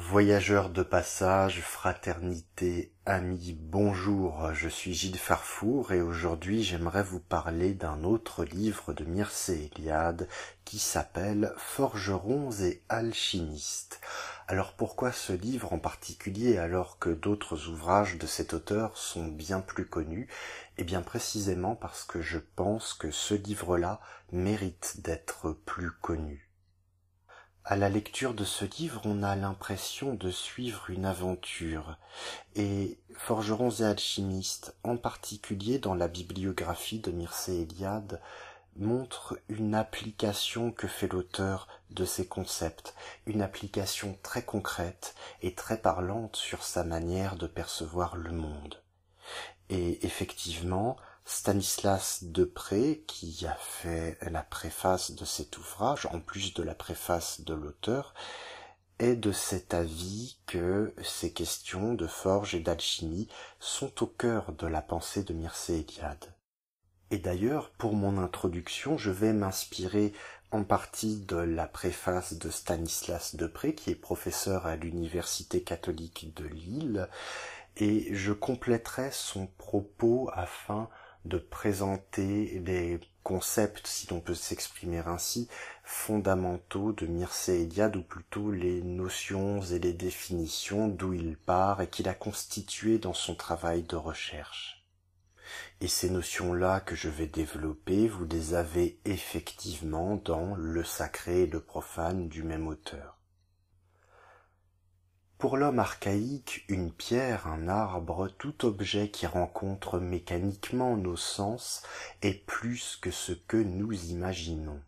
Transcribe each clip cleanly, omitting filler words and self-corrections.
Voyageurs de passage, fraternité, amis, bonjour, je suis Gilles Farfour et aujourd'hui j'aimerais vous parler d'un autre livre de Mircea Eliade qui s'appelle Forgerons et alchimistes. Alors pourquoi ce livre en particulier alors que d'autres ouvrages de cet auteur sont bien plus connus? Eh bien précisément parce que je pense que ce livre-là mérite d'être plus connu. À la lecture de ce livre, on a l'impression de suivre une aventure, et Forgerons et alchimistes, en particulier dans la bibliographie de Mircea Eliade, montre une application que fait l'auteur de ces concepts, une application très concrète et très parlante sur sa manière de percevoir le monde. Et effectivement, Stanislas Depré, qui a fait la préface de cet ouvrage, en plus de la préface de l'auteur, est de cet avis que ces questions de forge et d'alchimie sont au cœur de la pensée de Mircea Eliade. Et d'ailleurs, pour mon introduction, je vais m'inspirer en partie de la préface de Stanislas Depré, qui est professeur à l'Université catholique de Lille, et je compléterai son propos afin de présenter les concepts, si l'on peut s'exprimer ainsi, fondamentaux de Mircea Eliade, ou plutôt les notions et les définitions d'où il part et qu'il a constituées dans son travail de recherche. Et ces notions-là que je vais développer, vous les avez effectivement dans Le sacré et le profane du même auteur. Pour l'homme archaïque, une pierre, un arbre, tout objet qui rencontre mécaniquement nos sens est plus que ce que nous imaginons.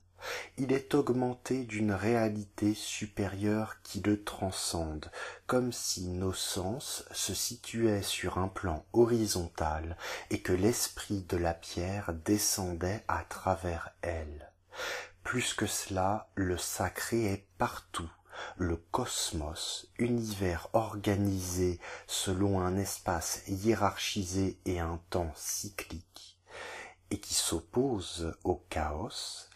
Il est augmenté d'une réalité supérieure qui le transcende, comme si nos sens se situaient sur un plan horizontal et que l'esprit de la pierre descendait à travers elle. Plus que cela, le sacré est partout. Le cosmos, univers organisé selon un espace hiérarchisé et un temps cyclique, et qui s'oppose au chaos,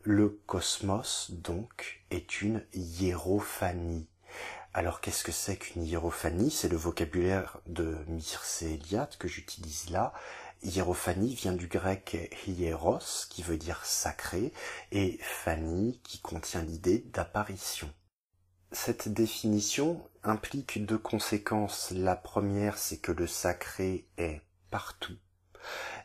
le cosmos, donc, est une hiérophanie. Alors qu'est-ce que c'est qu'une hiérophanie? C'est le vocabulaire de Mircea Eliade que j'utilise là. Hiérophanie vient du grec hieros, qui veut dire sacré, et phanie, qui contient l'idée d'apparition. Cette définition implique deux conséquences. La première, c'est que le sacré est partout.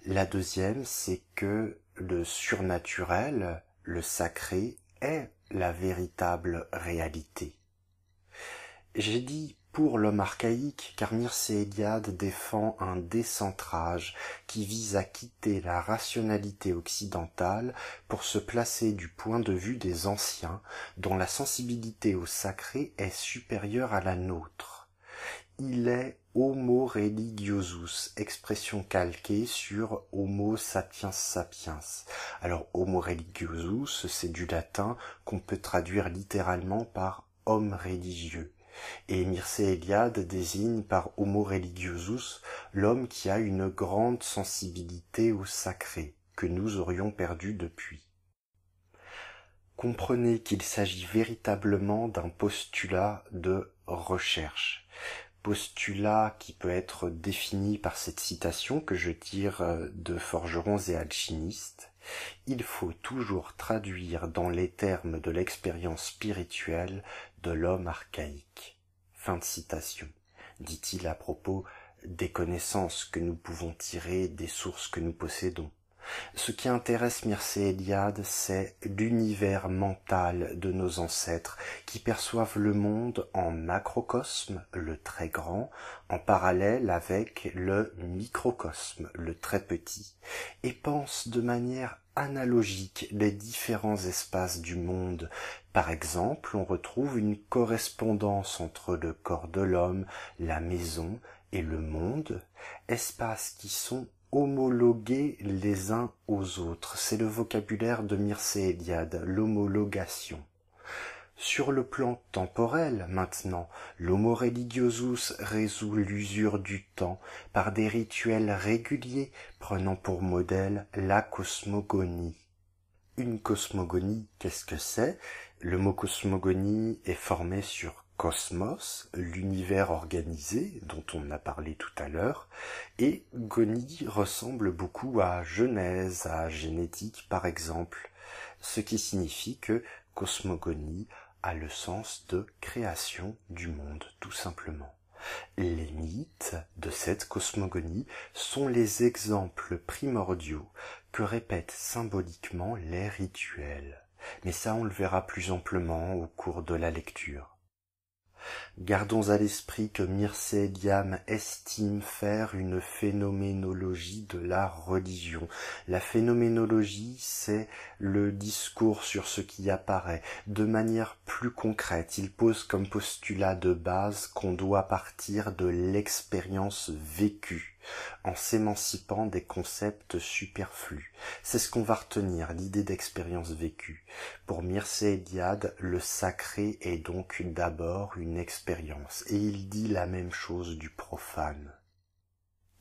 La deuxième, c'est que le surnaturel, le sacré, est la véritable réalité. J'ai dit pour l'homme archaïque, car Mircea Eliade défend un décentrage qui vise à quitter la rationalité occidentale pour se placer du point de vue des anciens, dont la sensibilité au sacré est supérieure à la nôtre. Il est homo religiosus, expression calquée sur homo sapiens sapiens. Alors homo religiosus, c'est du latin qu'on peut traduire littéralement par homme religieux. Et Mircea Eliade désigne par homo religiosus l'homme qui a une grande sensibilité au sacré, que nous aurions perdu depuis. Comprenez qu'il s'agit véritablement d'un postulat de recherche. Postulat qui peut être défini par cette citation que je tire de Forgerons et alchimistes. Il faut toujours traduire dans les termes de l'expérience spirituelle de l'homme archaïque. Fin de citation, dit-il à propos des connaissances que nous pouvons tirer des sources que nous possédons. Ce qui intéresse Mircea Eliade, c'est l'univers mental de nos ancêtres qui perçoivent le monde en macrocosme, le très grand, en parallèle avec le microcosme, le très petit, et pensent de manière analogique les différents espaces du monde. Par exemple, on retrouve une correspondance entre le corps de l'homme, la maison et le monde, espaces qui sont homologués les uns aux autres. C'est le vocabulaire de Mircea Eliade, l'homologation. Sur le plan temporel, maintenant, l'homo religiosus résout l'usure du temps par des rituels réguliers prenant pour modèle la cosmogonie. Une cosmogonie, qu'est-ce que c'est? Le mot cosmogonie est formé sur cosmos, l'univers organisé dont on a parlé tout à l'heure, et Goni ressemble beaucoup à Genèse, à Génétique par exemple, ce qui signifie que cosmogonie a le sens de création du monde tout simplement. Les mythes de cette cosmogonie sont les exemples primordiaux que répètent symboliquement les rituels, mais ça on le verra plus amplement au cours de la lecture. Gardons à l'esprit que Mircea Eliade estime faire une phénoménologie de la religion. La phénoménologie, c'est le discours sur ce qui apparaît. De manière plus concrète, il pose comme postulat de base qu'on doit partir de l'expérience vécue, en s'émancipant des concepts superflus. C'est ce qu'on va retenir, l'idée d'expérience vécue. Pour Mircea Eliade, le sacré est donc d'abord une expérience, et il dit la même chose du profane.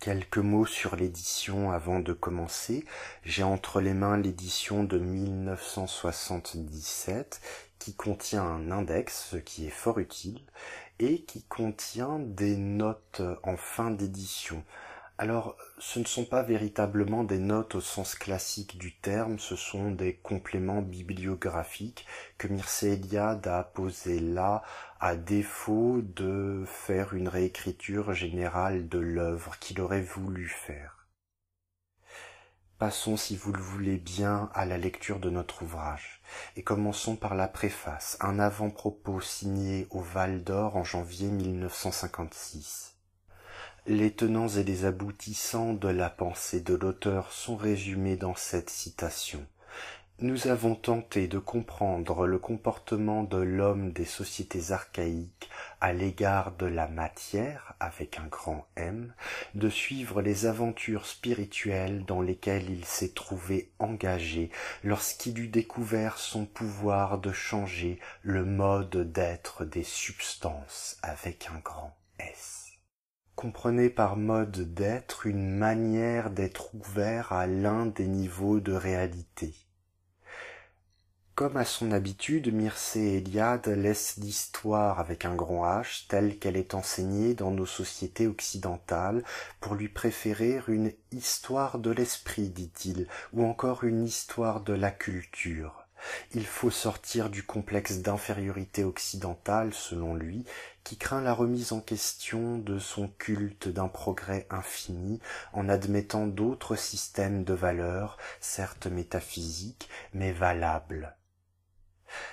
Quelques mots sur l'édition avant de commencer. J'ai entre les mains l'édition de 1977 qui contient un index, ce qui est fort utile, et qui contient des notes en fin d'édition. Alors, ce ne sont pas véritablement des notes au sens classique du terme, ce sont des compléments bibliographiques que Mircea Eliade a posés là, à défaut de faire une réécriture générale de l'œuvre qu'il aurait voulu faire. Passons, si vous le voulez bien, à la lecture de notre ouvrage, et commençons par la préface, un avant-propos signé au Val d'Or en janvier 1956. Les tenants et les aboutissants de la pensée de l'auteur sont résumés dans cette citation. Nous avons tenté de comprendre le comportement de l'homme des sociétés archaïques à l'égard de la matière, avec un grand M, de suivre les aventures spirituelles dans lesquelles il s'est trouvé engagé lorsqu'il eut découvert son pouvoir de changer le mode d'être des substances, avec un grand S. Comprenez par mode d'être une manière d'être ouvert à l'un des niveaux de réalité. Comme à son habitude, Mircea Eliade laisse l'histoire avec un grand H telle qu'elle est enseignée dans nos sociétés occidentales pour lui préférer une histoire de l'esprit, dit-il, ou encore une histoire de la culture. Il faut sortir du complexe d'infériorité occidentale, selon lui, qui craint la remise en question de son culte d'un progrès infini en admettant d'autres systèmes de valeurs, certes métaphysiques, mais valables.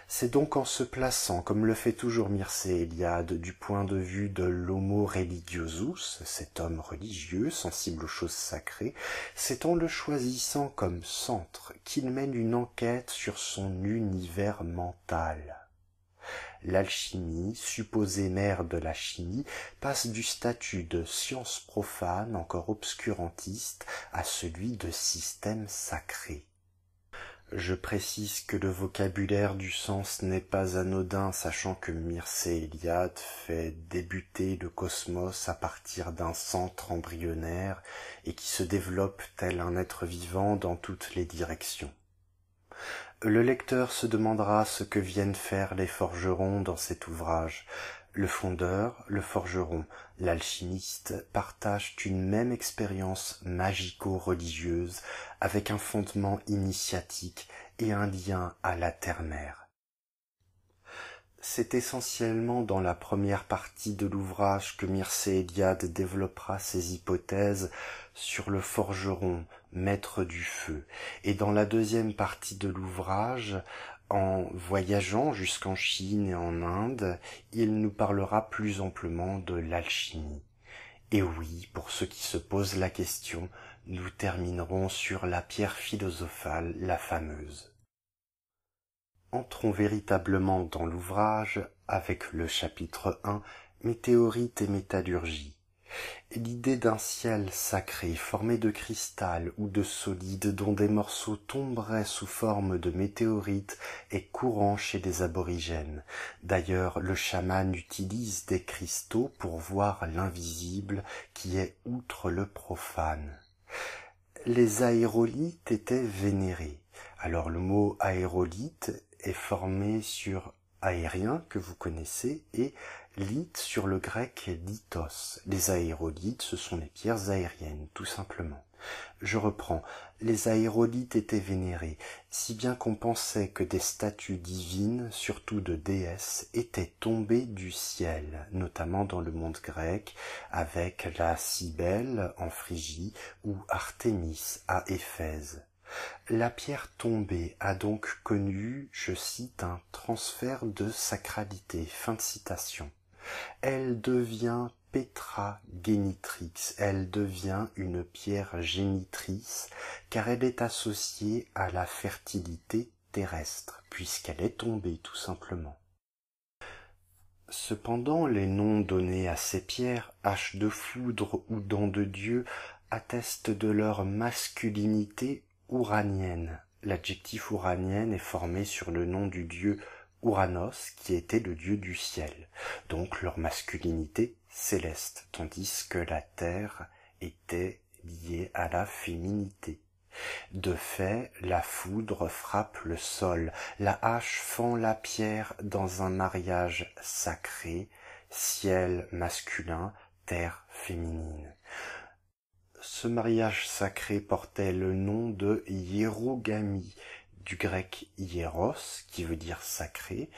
C'est donc en se plaçant, comme le fait toujours Mircea Eliade, du point de vue de l'homo religiosus, cet homme religieux, sensible aux choses sacrées, c'est en le choisissant comme centre qu'il mène une enquête sur son univers mental. L'alchimie, supposée mère de la chimie, passe du statut de science profane, encore obscurantiste, à celui de système sacré. Je précise que le vocabulaire du sens n'est pas anodin, sachant que Mircea Eliade fait débuter le cosmos à partir d'un centre embryonnaire et qui se développe tel un être vivant dans toutes les directions. Le lecteur se demandera ce que viennent faire les forgerons dans cet ouvrage. Le fondeur, le forgeron, l'alchimiste partagent une même expérience magico-religieuse avec un fondement initiatique et un lien à la terre-mère. C'est essentiellement dans la première partie de l'ouvrage que Mircea Eliade développera ses hypothèses sur le forgeron, maître du feu, et dans la deuxième partie de l'ouvrage, en voyageant jusqu'en Chine et en Inde, il nous parlera plus amplement de l'alchimie. Et oui, pour ceux qui se posent la question, nous terminerons sur la pierre philosophale, la fameuse. Entrons véritablement dans l'ouvrage avec le chapitre 1, Météorites et métallurgie. L'idée d'un ciel sacré formé de cristal ou de solide dont des morceaux tomberaient sous forme de météorites est courant chez les aborigènes. D'ailleurs, le chaman utilise des cristaux pour voir l'invisible qui est outre le profane. Les aérolithes étaient vénérés. Alors le mot aérolithe est formé sur aérien que vous connaissez et lith sur le grec lithos. Les aérolithes, ce sont les pierres aériennes, tout simplement. Je reprends. Les aérolithes étaient vénérés, si bien qu'on pensait que des statues divines, surtout de déesses, étaient tombées du ciel, notamment dans le monde grec, avec la Cybèle en Phrygie ou Artémis à Éphèse. La pierre tombée a donc connu, je cite, un transfert de sacralité. Fin de citation. Elle devient Petra génitrix, elle devient une pierre génitrice, car elle est associée à la fertilité terrestre, puisqu'elle est tombée tout simplement. Cependant, les noms donnés à ces pierres, hache de foudre ou dent de Dieu, attestent de leur masculinité ouranienne. L'adjectif ouranienne est formé sur le nom du dieu Ouranos, qui était le dieu du ciel, donc leur masculinité céleste, tandis que la terre était liée à la féminité. De fait, la foudre frappe le sol, la hache fend la pierre dans un mariage sacré, ciel masculin, terre féminine. Ce mariage sacré portait le nom de hiérogamie, du grec hieros, qui veut dire sacré,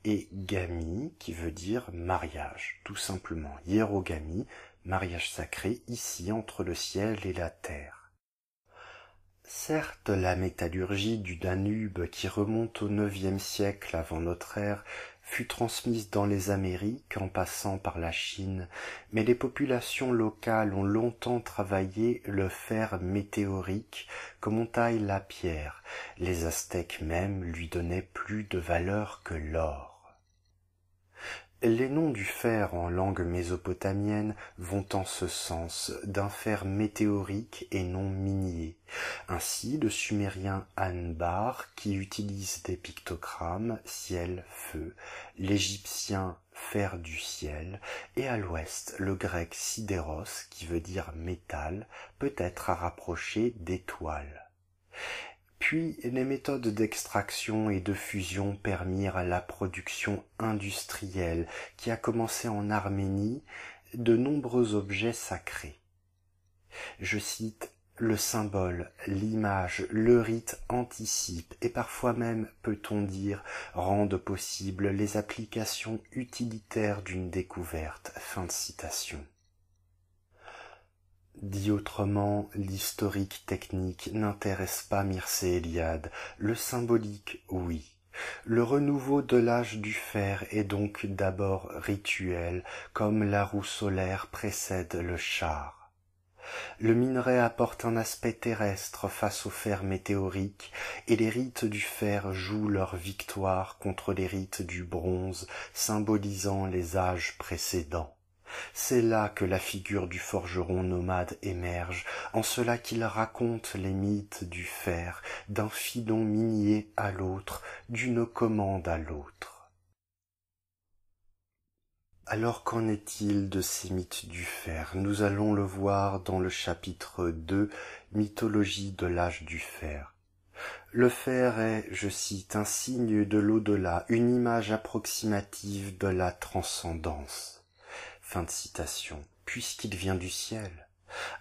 et gamie, qui veut dire mariage, tout simplement. Hiérogamie, mariage sacré, ici entre le ciel et la terre. Certes, la métallurgie du Danube, qui remonte au IXe siècle avant notre ère, fut transmise dans les Amériques en passant par la Chine, mais les populations locales ont longtemps travaillé le fer météorique comme on taille la pierre. Les Aztèques même lui donnaient plus de valeur que l'or. Les noms du fer en langue mésopotamienne vont en ce sens, d'un fer météorique et non minier. Ainsi, le sumérien Anbar, qui utilise des pictogrammes ciel-feu, l'égyptien fer du ciel, et à l'ouest, le grec sidéros, qui veut dire métal, peut être à rapprocher d'étoile. Puis les méthodes d'extraction et de fusion permirent la production industrielle qui a commencé en Arménie de nombreux objets sacrés. Je cite, le symbole, l'image, le rite anticipent et parfois même, peut-on dire, rendent possible les applications utilitaires d'une découverte. Fin de citation. Dit autrement, l'historique technique n'intéresse pas Mircea Eliade, le symbolique, oui. Le renouveau de l'âge du fer est donc d'abord rituel, comme la roue solaire précède le char. Le minerai apporte un aspect terrestre face au fer météorique, et les rites du fer jouent leur victoire contre les rites du bronze, symbolisant les âges précédents. C'est là que la figure du forgeron nomade émerge, en cela qu'il raconte les mythes du fer, d'un filon minier à l'autre, d'une commande à l'autre. Alors qu'en est-il de ces mythes du fer? Nous allons le voir dans le chapitre 2, mythologie de l'âge du fer. Le fer est, je cite, un signe de l'au-delà, une image approximative de la transcendance. Fin de citation. Puisqu'il vient du ciel.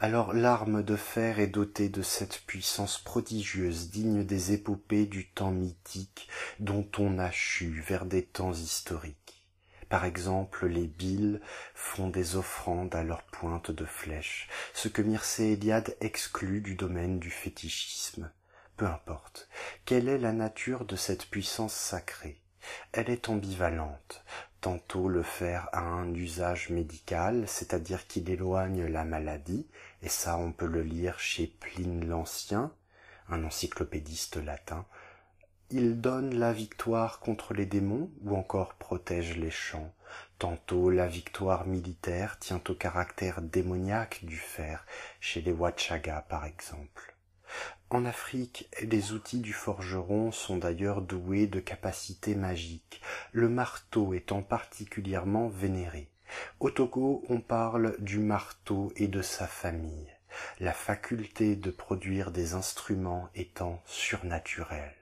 Alors l'arme de fer est dotée de cette puissance prodigieuse digne des épopées du temps mythique dont on a chu vers des temps historiques. Par exemple, les Bhils font des offrandes à leur pointe de flèche, ce que Mircea Eliade exclut du domaine du fétichisme. Peu importe. Quelle est la nature de cette puissance sacrée? Elle est ambivalente. Tantôt le fer a un usage médical, c'est-à-dire qu'il éloigne la maladie, et ça on peut le lire chez Pline l'Ancien, un encyclopédiste latin. Il donne la victoire contre les démons ou encore protège les champs. Tantôt la victoire militaire tient au caractère démoniaque du fer, chez les Wachaga par exemple. En Afrique, les outils du forgeron sont d'ailleurs doués de capacités magiques, le marteau étant particulièrement vénéré. Au Togo, on parle du marteau et de sa famille, la faculté de produire des instruments étant surnaturelle.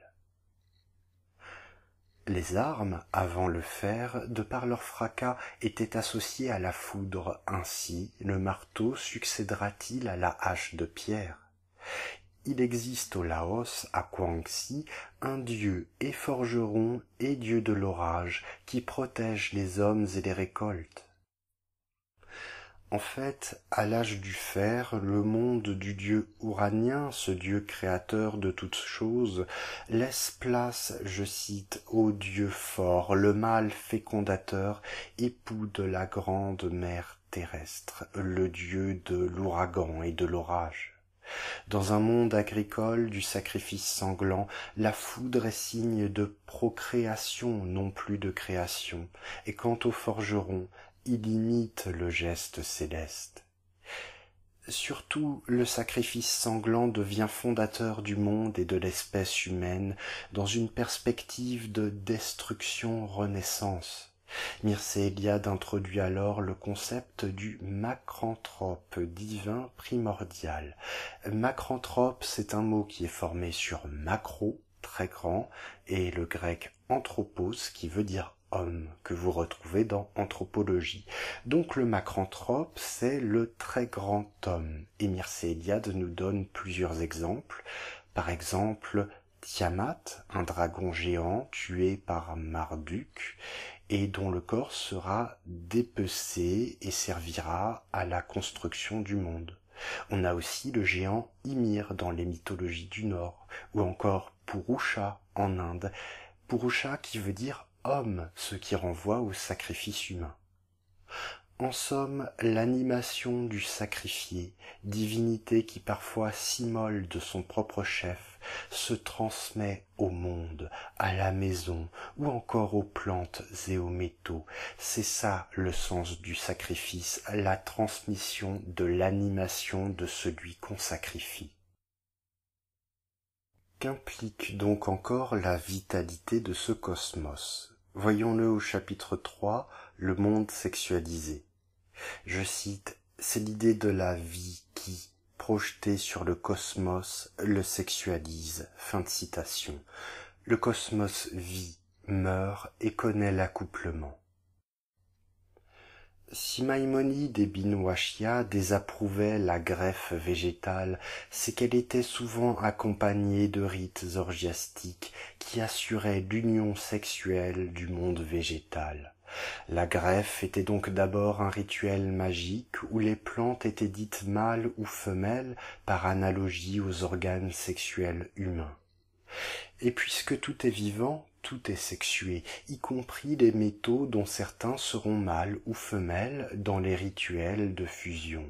Les armes, avant le fer, de par leur fracas, étaient associées à la foudre. Ainsi, le marteau succédera-t-il à la hache de pierre? Il existe au Laos, à Kwangsi, un dieu et forgeron et dieu de l'orage qui protège les hommes et les récoltes. En fait, à l'âge du fer, le monde du dieu ouranien, ce dieu créateur de toutes choses, laisse place, je cite, au dieu fort, le mâle fécondateur, époux de la grande mer terrestre, le dieu de l'ouragan et de l'orage. Dans un monde agricole du sacrifice sanglant, la foudre est signe de procréation, non plus de création, et quant au forgeron, il imite le geste céleste. Surtout, le sacrifice sanglant devient fondateur du monde et de l'espèce humaine dans une perspective de destruction-renaissance. Mircea Eliade introduit alors le concept du macranthrope, divin primordial. Macranthrope, c'est un mot qui est formé sur macro, très grand, et le grec anthropos, qui veut dire homme, que vous retrouvez dans Anthropologie. Donc le macranthrope, c'est le très grand homme. Et Mircea Eliade nous donne plusieurs exemples. Par exemple, Tiamat, un dragon géant tué par Marduk, et dont le corps sera dépecé et servira à la construction du monde. On a aussi le géant Ymir dans les mythologies du Nord, ou encore Purusha en Inde. Purusha qui veut dire homme, ce qui renvoie au sacrifice humain. En somme, l'animation du sacrifié, divinité qui parfois s'immole de son propre chef, se transmet au monde, à la maison, ou encore aux plantes et aux métaux. C'est ça le sens du sacrifice, la transmission de l'animation de celui qu'on sacrifie. Qu'implique donc encore la vitalité de ce cosmos? Voyons-le au chapitre 3, le monde sexualisé. Je cite, c'est l'idée de la vie qui, projetée sur le cosmos, le sexualise. Fin de citation. Le cosmos vit, meurt et connaît l'accouplement. Si Maïmonide et Binu Ashia désapprouvaient la greffe végétale, c'est qu'elle était souvent accompagnée de rites orgiastiques qui assuraient l'union sexuelle du monde végétal. La greffe était donc d'abord un rituel magique où les plantes étaient dites mâles ou femelles par analogie aux organes sexuels humains. Et puisque tout est vivant, tout est sexué, y compris les métaux dont certains seront mâles ou femelles dans les rituels de fusion.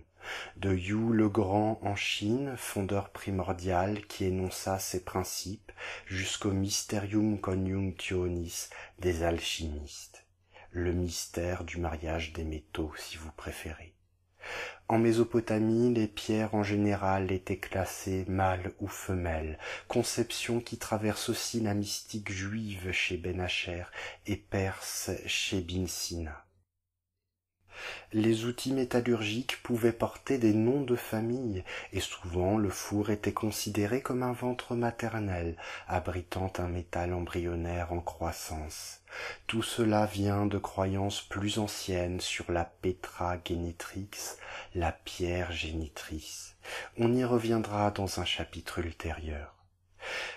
De Yu le Grand en Chine, fondeur primordial qui énonça ces principes, jusqu'au Mysterium Conjunctionis des alchimistes, le mystère du mariage des métaux si vous préférez. En Mésopotamie, les pierres en général étaient classées mâles ou femelles, conception qui traverse aussi la mystique juive chez Ben Hacher et perse chez Bin Sina. Les outils métallurgiques pouvaient porter des noms de famille, et souvent le four était considéré comme un ventre maternel, abritant un métal embryonnaire en croissance. Tout cela vient de croyances plus anciennes sur la Petra Genitrix, la pierre génitrice. On y reviendra dans un chapitre ultérieur.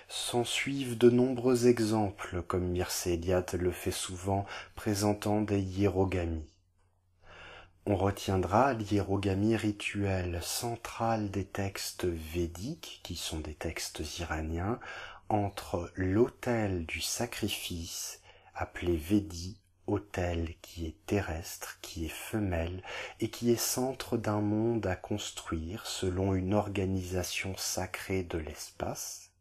S'ensuivent de nombreux exemples, comme Mircea Eliade le fait souvent, présentant des hiérogamies. On retiendra l'hiérogamie rituelle centrale des textes védiques, qui sont des textes iraniens, entre l'autel du sacrifice, appelé Védi, autel qui est terrestre, qui est femelle, et qui est centre d'un monde à construire selon une organisation sacrée de l'espace.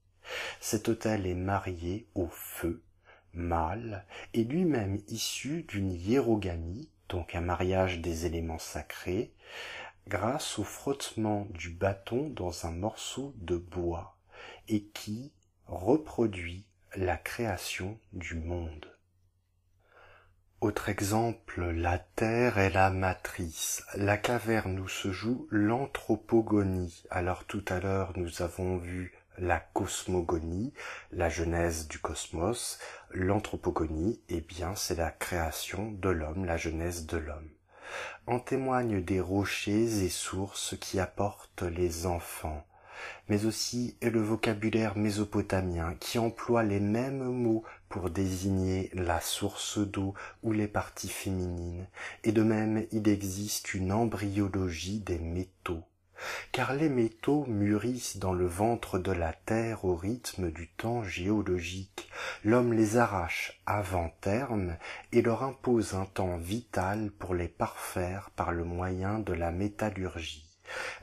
Cet autel est marié au feu, mâle, et lui-même issu d'une hiérogamie, donc un mariage des éléments sacrés, grâce au frottement du bâton dans un morceau de bois, et qui reproduit la création du monde. Autre exemple, la terre est la matrice, la caverne où se joue l'anthropogonie. Alors tout à l'heure nous avons vu la cosmogonie, la genèse du cosmos, l'anthropogonie, eh bien c'est la création de l'homme, la genèse de l'homme. En témoignent des rochers et sources qui apportent les enfants, mais aussi le vocabulaire mésopotamien qui emploie les mêmes mots pour désigner la source d'eau ou les parties féminines, et de même il existe une embryologie des métaux, car les métaux mûrissent dans le ventre de la terre au rythme du temps géologique. L'homme les arrache avant terme et leur impose un temps vital pour les parfaire par le moyen de la métallurgie.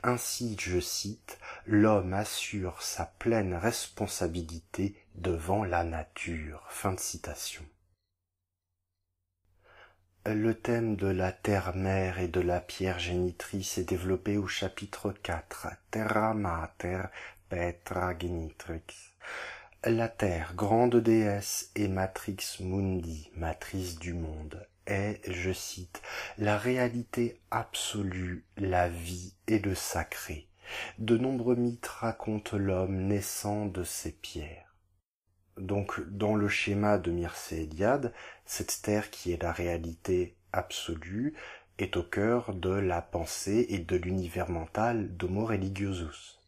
Ainsi, je cite, « L'homme assure sa pleine responsabilité devant la nature ». Fin de citation. Le thème de la terre-mère et de la pierre génitrice est développé au chapitre 4, Terra Mater Petra Genitrix. La terre, grande déesse et matrix mundi, matrice du monde, est, je cite, la réalité absolue, la vie et le sacré. De nombreux mythes racontent l'homme naissant de ces pierres. Donc, dans le schéma de Mircea Eliade, cette terre qui est la réalité absolue est au cœur de la pensée et de l'univers mental d'Homo religiosus.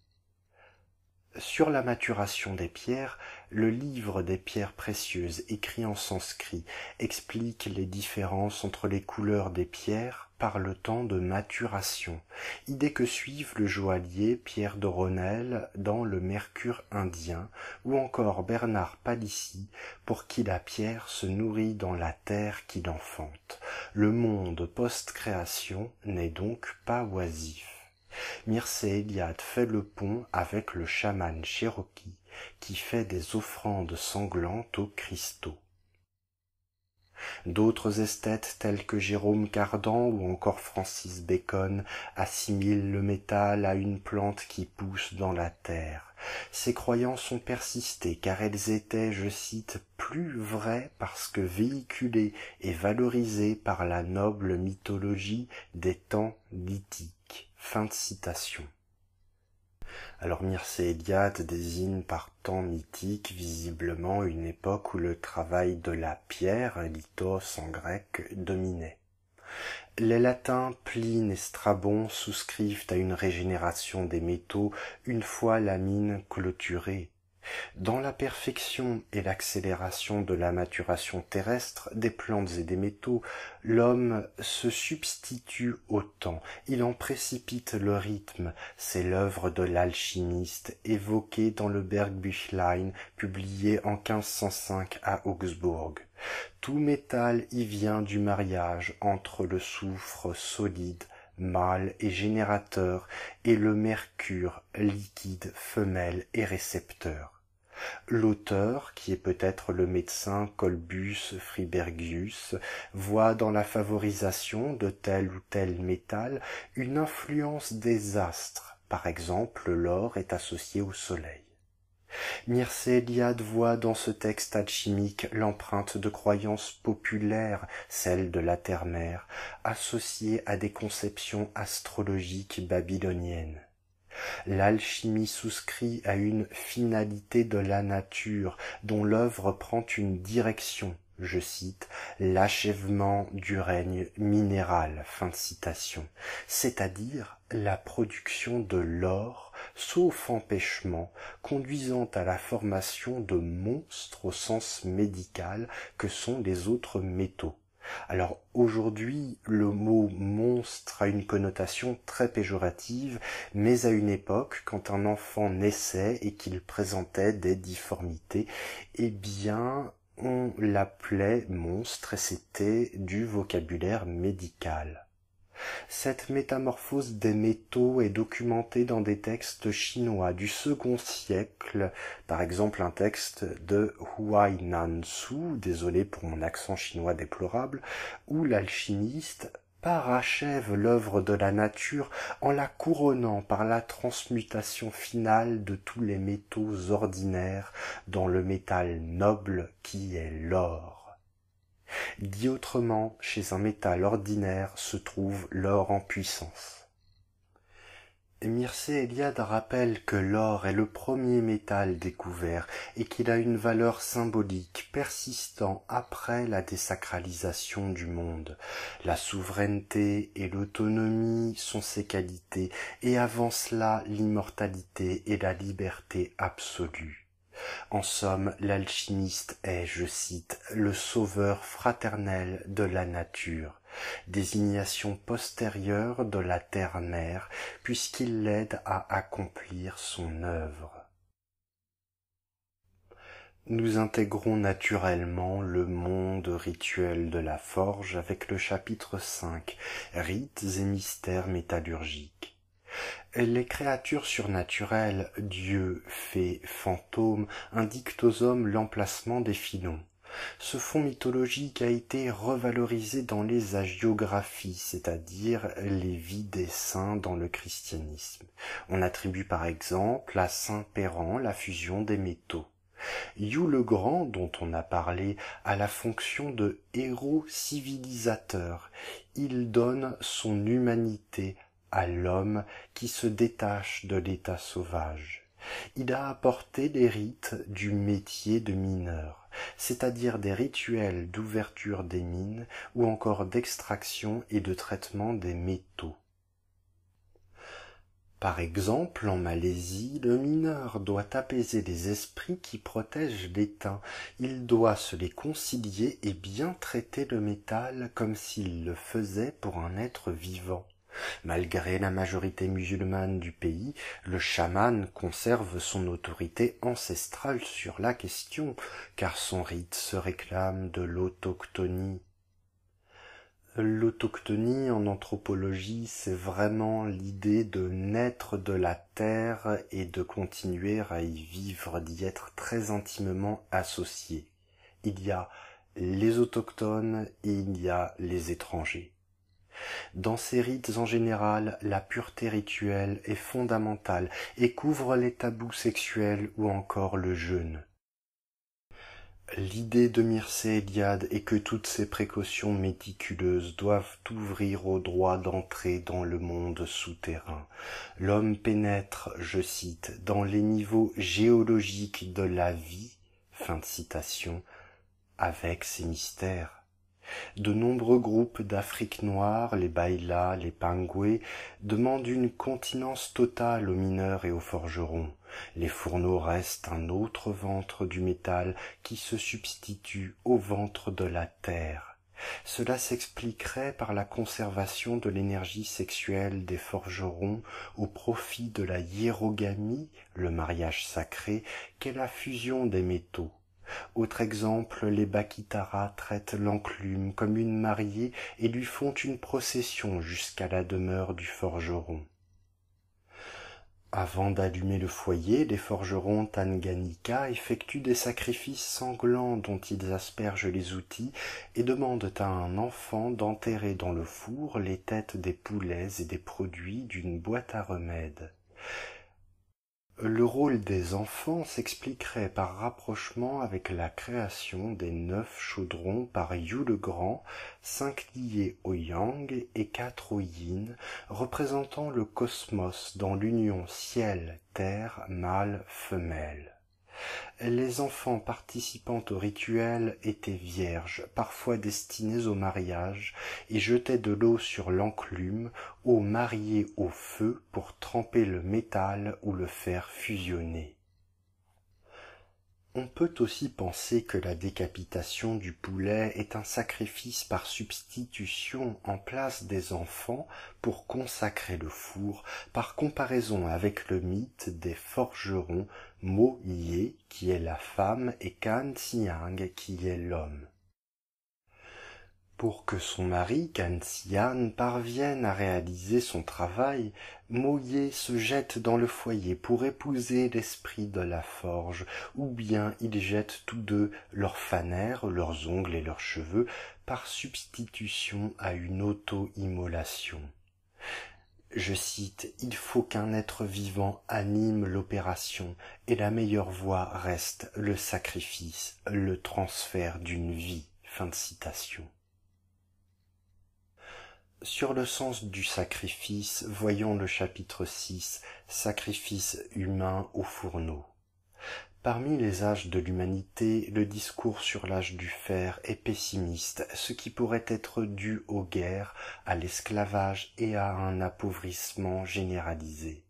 Sur la maturation des pierres, le livre des pierres précieuses, écrit en sanskrit, explique les différences entre les couleurs des pierres par le temps de maturation, idée que suivent le joaillier Pierre de Ronel dans le Mercure indien, ou encore Bernard Palissy, pour qui la pierre se nourrit dans la terre qui l'enfante. Le monde post-création n'est donc pas oisif. Mircea Eliade fait le pont avec le chaman Cherokee qui fait des offrandes sanglantes aux cristaux. D'autres esthètes tels que Jérôme Cardan ou encore Francis Bacon assimilent le métal à une plante qui pousse dans la terre. Ces croyances ont persisté car elles étaient, je cite, plus vraies parce que véhiculées et valorisées par la noble mythologie des temps lithiques. Fin de citation. Alors Mircea Eliade désigne par temps mythique visiblement une époque où le travail de la pierre, lithos en grec, dominait. Les latins Pline et Strabon souscrivent à une régénération des métaux une fois la mine clôturée. Dans la perfection et l'accélération de la maturation terrestre des plantes et des métaux, l'homme se substitue au temps, il en précipite le rythme, c'est l'œuvre de l'alchimiste évoquée dans le Bergbüchlein, publié en 1505 à Augsbourg. Tout métal y vient du mariage entre le soufre solide, mâle et générateur, et le mercure, liquide, femelle et récepteur. L'auteur, qui est peut-être le médecin Colbus Fribergius, voit dans la favorisation de tel ou tel métal une influence des astres. Par exemple, l'or est associé au soleil. Mircea Eliade voit dans ce texte alchimique l'empreinte de croyances populaires, celle de la terre-mère, associée à des conceptions astrologiques babyloniennes. L'alchimie souscrit à une finalité de la nature dont l'œuvre prend une direction, je cite, l'achèvement du règne minéral, fin de citation, c'est-à-dire la production de l'or, sauf empêchement, conduisant à la formation de monstres au sens médical que sont les autres métaux. Alors aujourd'hui, le mot monstre a une connotation très péjorative, mais à une époque, quand un enfant naissait et qu'il présentait des difformités, eh bien, on l'appelait monstre et c'était du vocabulaire médical. Cette métamorphose des métaux est documentée dans des textes chinois du second siècle, par exemple un texte de Huainan Su, désolé pour mon accent chinois déplorable, où l'alchimiste parachève l'œuvre de la nature en la couronnant par la transmutation finale de tous les métaux ordinaires dans le métal noble qui est l'or. Dit autrement, chez un métal ordinaire se trouve l'or en puissance. Mircea Eliade rappelle que l'or est le premier métal découvert et qu'il a une valeur symbolique persistant après la désacralisation du monde. La souveraineté et l'autonomie sont ses qualités et avant cela l'immortalité et la liberté absolue. En somme, l'alchimiste est, je cite, le sauveur fraternel de la nature, désignation postérieure de la terre-mère, puisqu'il l'aide à accomplir son œuvre. Nous intégrons naturellement le monde rituel de la forge avec le chapitre 5, rites et mystères métallurgiques. Les créatures surnaturelles, dieux, fées, fantômes, indiquent aux hommes l'emplacement des filons. Ce fond mythologique a été revalorisé dans les hagiographies, c'est-à-dire les vies des saints dans le christianisme. On attribue par exemple à saint Péran la fusion des métaux. Hugh le Grand, dont on a parlé, a la fonction de héros civilisateur. Il donne son humanité à l'homme qui se détache de l'état sauvage. Il a apporté les rites du métier de mineur, c'est-à-dire des rituels d'ouverture des mines ou encore d'extraction et de traitement des métaux. Par exemple, en Malaisie, le mineur doit apaiser les esprits qui protègent l'étain. Il doit se les concilier et bien traiter le métal comme s'il le faisait pour un être vivant. Malgré la majorité musulmane du pays, le chaman conserve son autorité ancestrale sur la question, car son rite se réclame de l'autochtonie. L'autochtonie en anthropologie, c'est vraiment l'idée de naître de la terre et de continuer à y vivre, d'y être très intimement associé. Il y a les autochtones et il y a les étrangers. Dans ces rites en général, la pureté rituelle est fondamentale et couvre les tabous sexuels ou encore le jeûne. L'idée de Mircea Eliade est que toutes ces précautions méticuleuses doivent ouvrir au droit d'entrer dans le monde souterrain. L'homme pénètre, je cite, dans les niveaux géologiques de la vie, fin de citation, avec ses mystères. De nombreux groupes d'Afrique noire, les Baïlas, les Pangoués, demandent une continence totale aux mineurs et aux forgerons. Les fourneaux restent un autre ventre du métal qui se substitue au ventre de la terre. Cela s'expliquerait par la conservation de l'énergie sexuelle des forgerons au profit de la hiérogamie, le mariage sacré, qu'est la fusion des métaux. Autre exemple, les Bakitaras traitent l'enclume comme une mariée et lui font une procession jusqu'à la demeure du forgeron. Avant d'allumer le foyer, les forgerons Tanganyika effectuent des sacrifices sanglants dont ils aspergent les outils et demandent à un enfant d'enterrer dans le four les têtes des poulets et des produits d'une boîte à remèdes. Le rôle des enfants s'expliquerait par rapprochement avec la création des 9 chaudrons par Hugh le Grand, 5 liés au yang et 4 au yin, représentant le cosmos dans l'union ciel-terre mâle-femelle. Les enfants participant au rituel étaient vierges, parfois destinés au mariage, et jetaient de l'eau sur l'enclume, eau mariée au feu pour tremper le métal ou le faire fusionner. On peut aussi penser que la décapitation du poulet est un sacrifice par substitution en place des enfants pour consacrer le four, par comparaison avec le mythe des forgerons Mo Ye, qui est la femme, et Can Siang, qui est l'homme. Pour que son mari, Can Siang, parvienne à réaliser son travail, Mo Ye se jette dans le foyer pour épouser l'esprit de la forge, ou bien ils jettent tous deux leurs fanères, leurs ongles et leurs cheveux, par substitution à une auto-immolation. Je cite, « Il faut qu'un être vivant anime l'opération, et la meilleure voie reste le sacrifice, le transfert d'une vie. » Fin de citation. Sur le sens du sacrifice, voyons le chapitre 6, Sacrifice humain au fourneau. Parmi les âges de l'humanité, le discours sur l'âge du fer est pessimiste, ce qui pourrait être dû aux guerres, à l'esclavage et à un appauvrissement généralisé.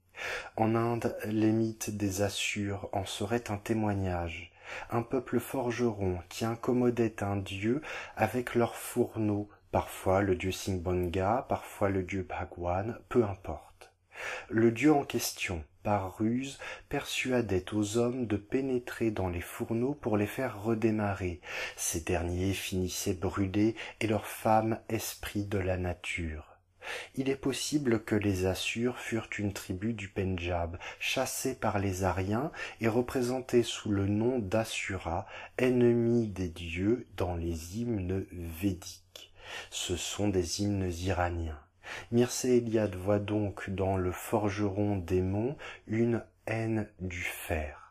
En Inde, les mythes des Assurs en seraient un témoignage. Un peuple forgeron qui incommodait un dieu avec leurs fourneaux, parfois le dieu Singbonga, parfois le dieu Bhagwan, peu importe. Le dieu en question, par ruse, persuadait aux hommes de pénétrer dans les fourneaux pour les faire redémarrer. Ces derniers finissaient brûlés et leurs femmes esprits de la nature. Il est possible que les Assurs furent une tribu du Pendjab, chassée par les Aryens et représentée sous le nom d'Assura, ennemis des dieux dans les hymnes védiques. Ce sont des hymnes iraniens. Mircea Eliade voit donc dans le forgeron démon une haine du fer.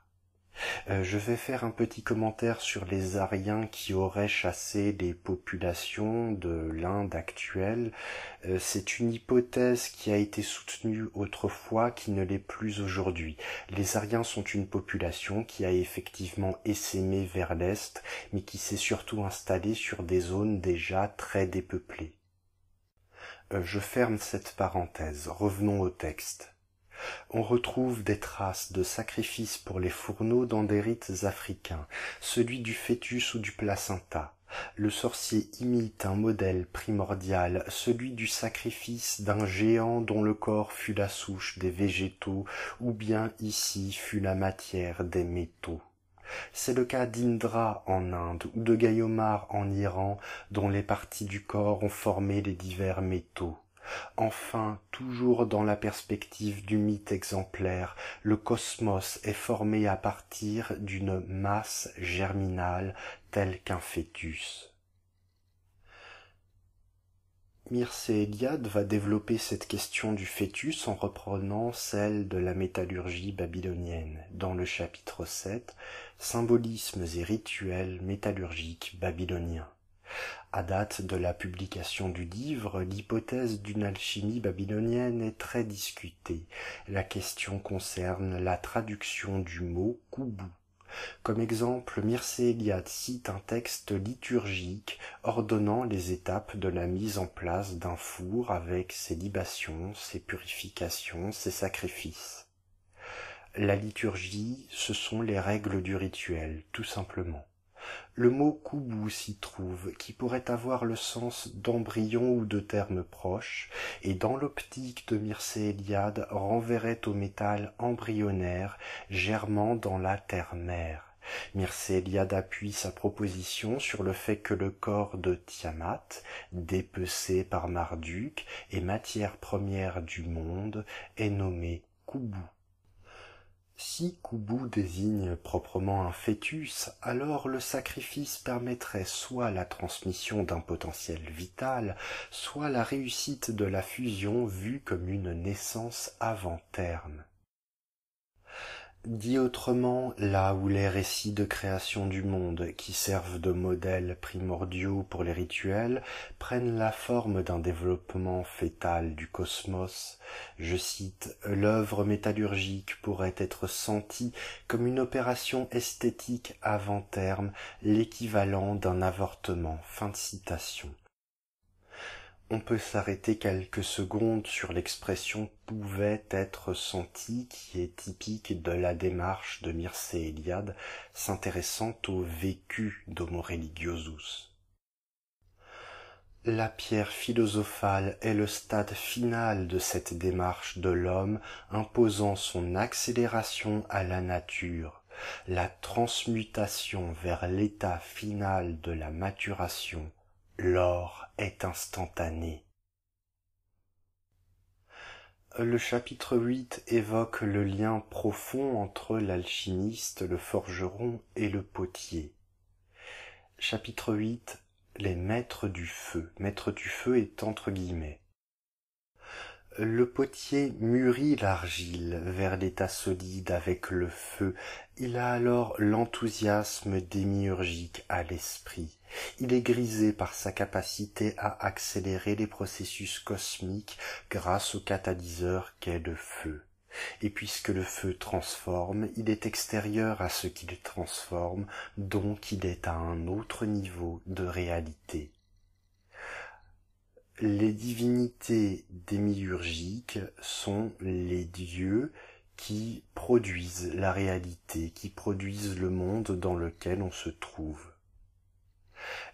Je vais faire un petit commentaire sur les Aryens qui auraient chassé les populations de l'Inde actuelle. C'est une hypothèse qui a été soutenue autrefois, qui ne l'est plus aujourd'hui. Les Aryens sont une population qui a effectivement essaimé vers l'Est, mais qui s'est surtout installée sur des zones déjà très dépeuplées. Je ferme cette parenthèse. Revenons au texte. On retrouve des traces de sacrifices pour les fourneaux dans des rites africains, celui du fœtus ou du placenta. Le sorcier imite un modèle primordial, celui du sacrifice d'un géant dont le corps fut la souche des végétaux, ou bien ici fut la matière des métaux. C'est le cas d'Indra en Inde ou de Gayomar en Iran, dont les parties du corps ont formé les divers métaux. Enfin, toujours dans la perspective du mythe exemplaire, le cosmos est formé à partir d'une masse germinale telle qu'un fœtus. Mircea Eliade va développer cette question du fœtus en reprenant celle de la métallurgie babylonienne, dans le chapitre 7, Symbolismes et rituels métallurgiques babyloniens. À date de la publication du livre, l'hypothèse d'une alchimie babylonienne est très discutée. La question concerne la traduction du mot « koubou ». Comme exemple, Mircea Eliade cite un texte liturgique ordonnant les étapes de la mise en place d'un four avec ses libations, ses purifications, ses sacrifices. La liturgie, ce sont les règles du rituel, tout simplement. Le mot koubou s'y trouve, qui pourrait avoir le sens d'embryon ou de terme proche, et dans l'optique de Mircea Eliade renverrait au métal embryonnaire germant dans la terre-mère. Mircea Eliade appuie sa proposition sur le fait que le corps de Tiamat, dépecé par Marduk et matière première du monde, est nommé koubou. Si koubou désigne proprement un fœtus, alors le sacrifice permettrait soit la transmission d'un potentiel vital, soit la réussite de la fusion vue comme une naissance avant terme. Dit autrement, là où les récits de création du monde, qui servent de modèles primordiaux pour les rituels, prennent la forme d'un développement fœtal du cosmos, je cite, « l'œuvre métallurgique pourrait être sentie comme une opération esthétique avant terme, l'équivalent d'un avortement. » Fin de citation. On peut s'arrêter quelques secondes sur l'expression « pouvait être senti » qui est typique de la démarche de Mircea Eliade s'intéressant au vécu d'Homo religiosus. La pierre philosophale est le stade final de cette démarche de l'homme imposant son accélération à la nature, la transmutation vers l'état final de la maturation. L'or est instantané. Le chapitre 8 évoque le lien profond entre l'alchimiste, le forgeron et le potier. Chapitre 8 Les maîtres du feu. Maître du feu est entre guillemets. Le potier mûrit l'argile vers l'état solide avec le feu. Il a alors l'enthousiasme démiurgique à l'esprit. Il est grisé par sa capacité à accélérer les processus cosmiques grâce au catalyseur qu'est le feu. Et puisque le feu transforme, il est extérieur à ce qui le transforme, donc il est à un autre niveau de réalité. Les divinités démiurgiques sont les dieux qui produisent la réalité, qui produisent le monde dans lequel on se trouve.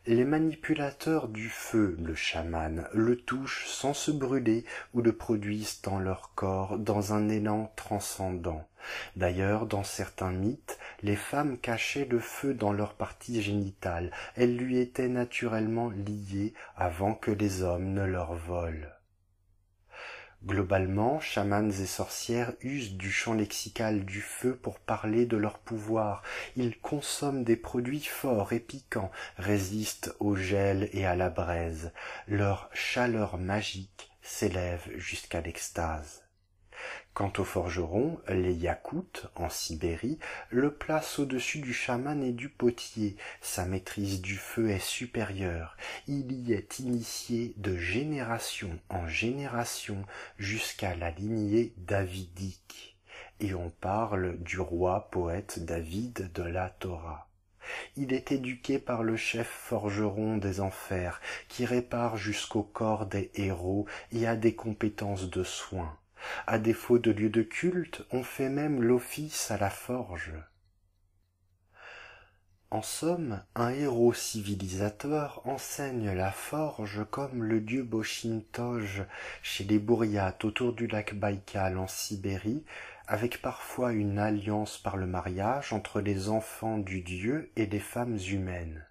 Les manipulateurs du feu, le chaman, le touchent sans se brûler ou le produisent dans leur corps dans un élan transcendant. D'ailleurs, dans certains mythes, les femmes cachaient le feu dans leur partie génitale. Elles lui étaient naturellement liées avant que les hommes ne leur volent. Globalement, chamans et sorcières usent du champ lexical du feu pour parler de leur pouvoir. Ils consomment des produits forts et piquants, résistent au gel et à la braise. Leur chaleur magique s'élève jusqu'à l'extase. Quant aux forgerons, les Yakoutes, en Sibérie, le placent au-dessus du chaman et du potier. Sa maîtrise du feu est supérieure. Il y est initié de génération en génération jusqu'à la lignée davidique. Et on parle du roi poète David de la Torah. Il est éduqué par le chef forgeron des enfers, qui répare jusqu'au corps des héros et a des compétences de soins. À défaut de lieu de culte, on fait même l'office à la forge. En somme, un héros civilisateur enseigne la forge comme le dieu Boshintoj chez les Bouriates autour du lac Baïkal en Sibérie, avec parfois une alliance par le mariage entre les enfants du dieu et les femmes humaines.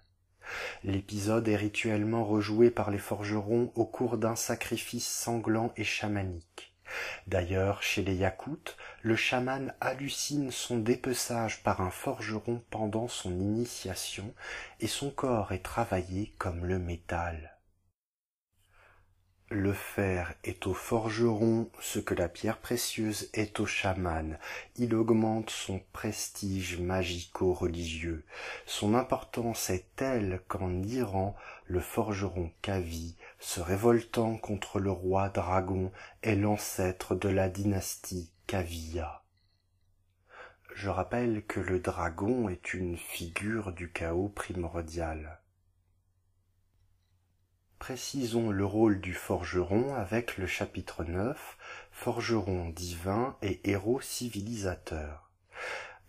L'épisode est rituellement rejoué par les forgerons au cours d'un sacrifice sanglant et chamanique. D'ailleurs, chez les Yakoutes, le chaman hallucine son dépeçage par un forgeron pendant son initiation et son corps est travaillé comme le métal. Le fer est au forgeron ce que la pierre précieuse est au chaman. Il augmente son prestige magico-religieux. Son importance est telle qu'en Iran, le forgeron Kavi, se révoltant contre le roi dragon, est l'ancêtre de la dynastie Kaviya. Je rappelle que le dragon est une figure du chaos primordial. Précisons le rôle du forgeron avec le chapitre 9, forgeron divin et héros civilisateur.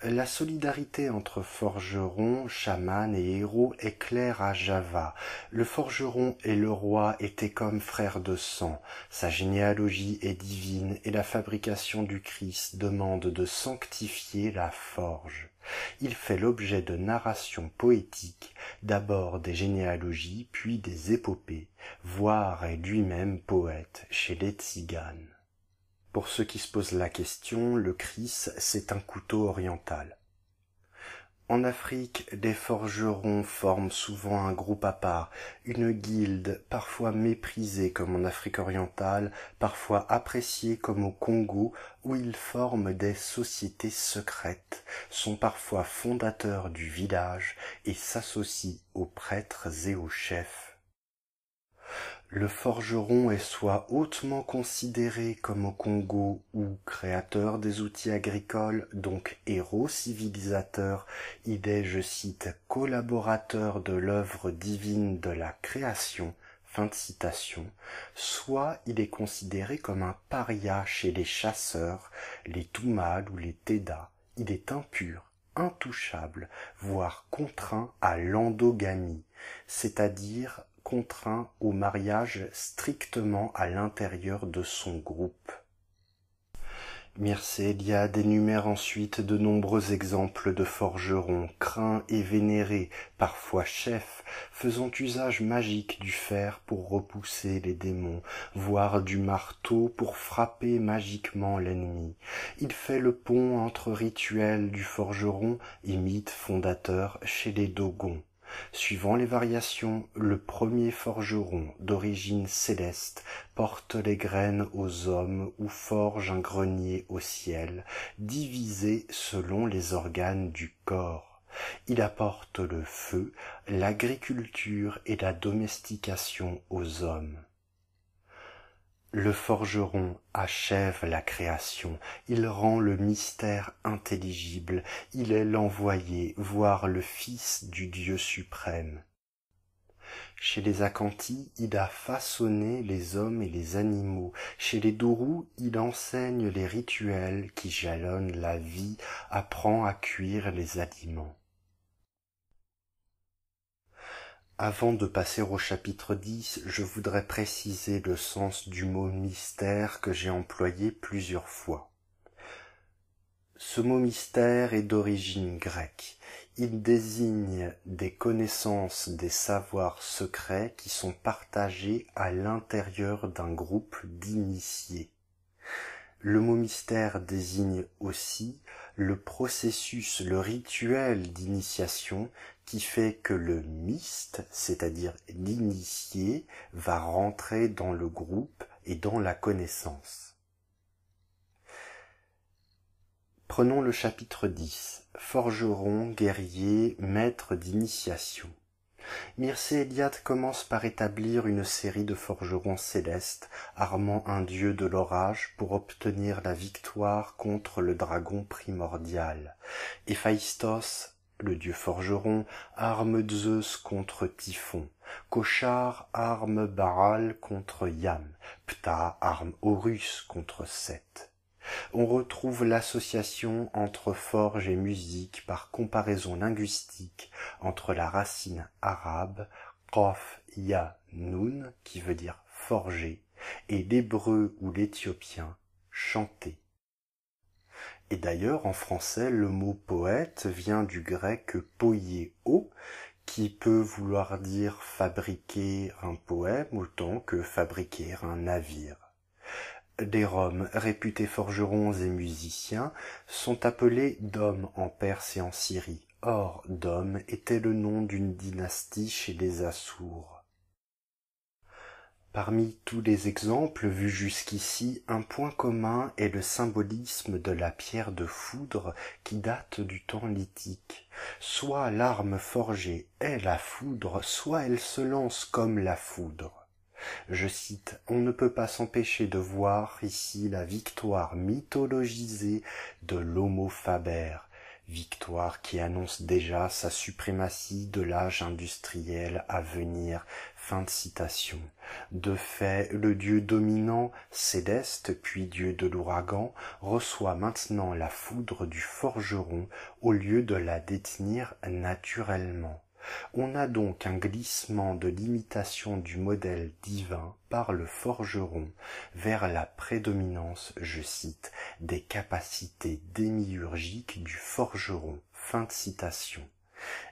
La solidarité entre forgeron, chaman et héros est claire à Java. Le forgeron et le roi étaient comme frères de sang. Sa généalogie est divine et la fabrication du Christ demande de sanctifier la forge. Il fait l'objet de narrations poétiques, d'abord des généalogies, puis des épopées, voire est lui-même poète chez les Tziganes. Pour ceux qui se posent la question, le Christ, c'est un couteau oriental. En Afrique, les forgerons forment souvent un groupe à part, une guilde, parfois méprisée comme en Afrique orientale, parfois appréciée comme au Congo, où ils forment des sociétés secrètes, sont parfois fondateurs du village et s'associent aux prêtres et aux chefs. Le forgeron est soit hautement considéré comme au Congo ou créateur des outils agricoles, donc héros civilisateur, il est, je cite, collaborateur de l'œuvre divine de la création, fin de citation, soit il est considéré comme un paria chez les chasseurs, les Toumal ou les Teda, il est impur, intouchable, voire contraint à l'endogamie, c'est-à-dire contraint au mariage strictement à l'intérieur de son groupe. Mircea Eliade énumère ensuite de nombreux exemples de forgerons, craints et vénérés, parfois chefs, faisant usage magique du fer pour repousser les démons, voire du marteau pour frapper magiquement l'ennemi. Il fait le pont entre rituel du forgeron et mythe fondateur chez les Dogons. Suivant les variations, le premier forgeron, d'origine céleste, porte les graines aux hommes ou forge un grenier au ciel, divisé selon les organes du corps. Il apporte le feu, l'agriculture et la domestication aux hommes. Le forgeron achève la création, il rend le mystère intelligible, il est l'envoyé, voire le fils du Dieu suprême. Chez les Akantis, il a façonné les hommes et les animaux. Chez les Dourous, il enseigne les rituels qui jalonnent la vie, apprend à cuire les aliments. Avant de passer au chapitre 10, je voudrais préciser le sens du mot mystère que j'ai employé plusieurs fois. Ce mot mystère est d'origine grecque. Il désigne des connaissances, des savoirs secrets qui sont partagés à l'intérieur d'un groupe d'initiés. Le mot mystère désigne aussi le processus, le rituel d'initiation qui fait que le myste, c'est-à-dire l'initié, va rentrer dans le groupe et dans la connaissance. Prenons le chapitre 10, forgeron, guerrier, maître d'initiation. Mircea Eliade commence par établir une série de forgerons célestes armant un dieu de l'orage pour obtenir la victoire contre le dragon primordial. Héphaïstos, le dieu forgeron, arme Zeus contre Typhon. Kochar arme Baal contre Yam. Ptah arme Horus contre Seth. On retrouve l'association entre forge et musique par comparaison linguistique entre la racine arabe Qof Ya Nun, qui veut dire forger, et l'hébreu ou l'éthiopien chanter. Et d'ailleurs, en français, le mot poète vient du grec poieo, qui peut vouloir dire fabriquer un poème autant que fabriquer un navire. Des Roms, réputés forgerons et musiciens, sont appelés Dom en Perse et en Syrie. Or, Dom était le nom d'une dynastie chez les Assours. Parmi tous les exemples vus jusqu'ici, un point commun est le symbolisme de la pierre de foudre qui date du temps lithique. Soit l'arme forgée est la foudre, soit elle se lance comme la foudre. Je cite, « On ne peut pas s'empêcher de voir ici la victoire mythologisée de l'Homo faber, victoire qui annonce déjà sa suprématie de l'âge industriel à venir. » Fin de citation. De fait, le dieu dominant, céleste puis dieu de l'ouragan, reçoit maintenant la foudre du forgeron au lieu de la détenir naturellement. On a donc un glissement de l'imitation du modèle divin par le forgeron vers la prédominance, je cite, des capacités démiurgiques du forgeron. Fin de citation.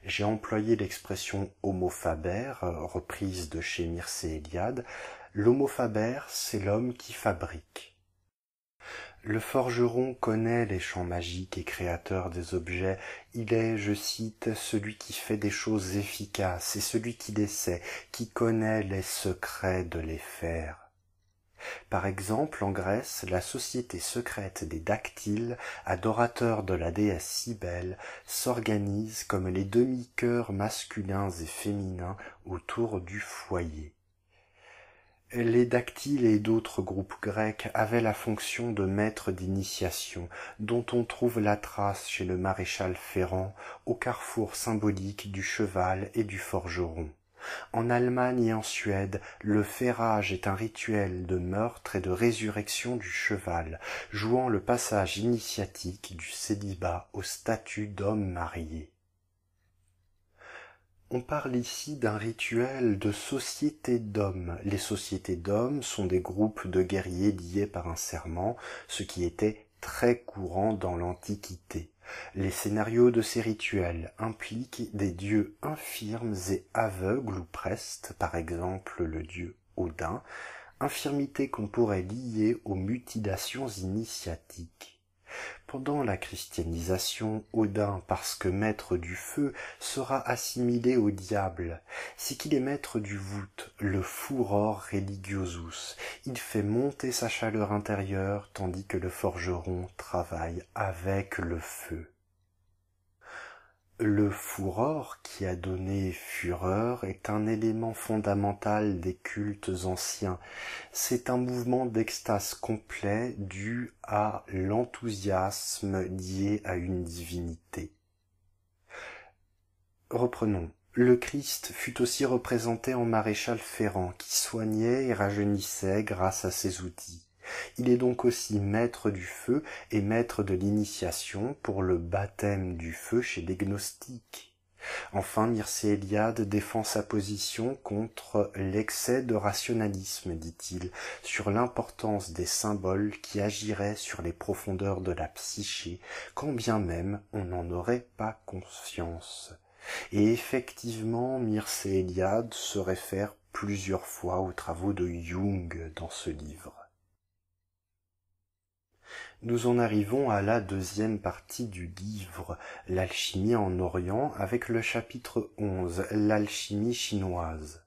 J'ai employé l'expression homo faber, reprise de chez Mircea Eliade. L'homo faber, c'est l'homme qui fabrique. Le forgeron connaît les champs magiques et créateur des objets. Il est, je cite, celui qui fait des choses efficaces et celui qui les sait, qui connaît les secrets de les faire. Par exemple, en Grèce, la société secrète des dactyles, adorateurs de la déesse Cybèle, s'organise comme les demi-cœurs masculins et féminins autour du foyer. Les dactyles et d'autres groupes grecs avaient la fonction de maîtres d'initiation, dont on trouve la trace chez le maréchal Ferrand, au carrefour symbolique du cheval et du forgeron. En Allemagne et en Suède, le ferrage est un rituel de meurtre et de résurrection du cheval, jouant le passage initiatique du célibat au statut d'homme marié. On parle ici d'un rituel de société d'hommes. Les sociétés d'hommes sont des groupes de guerriers liés par un serment, ce qui était très courant dans l'Antiquité. Les scénarios de ces rituels impliquent des dieux infirmes et aveugles ou prestes, par exemple le dieu Odin, infirmité qu'on pourrait lier aux mutilations initiatiques. Pendant la christianisation, Odin, parce que maître du feu, sera assimilé au diable. C'est qu'il est maître du voûte, le furor religiosus. Il fait monter sa chaleur intérieure, tandis que le forgeron travaille avec le feu. Le furor qui a donné fureur est un élément fondamental des cultes anciens. C'est un mouvement d'extase complet dû à l'enthousiasme lié à une divinité. Reprenons. Le Christ fut aussi représenté en maréchal ferrant qui soignait et rajeunissait grâce à ses outils. Il est donc aussi maître du feu et maître de l'initiation pour le baptême du feu chez les gnostiques. Enfin, Mircea Eliade défend sa position contre l'excès de rationalisme, dit-il, sur l'importance des symboles qui agiraient sur les profondeurs de la psyché, quand bien même on n'en aurait pas conscience. Et effectivement, Mircea Eliade se réfère plusieurs fois aux travaux de Jung dans ce livre. Nous en arrivons à la deuxième partie du livre, l'alchimie en Orient, avec le chapitre 11, l'alchimie chinoise.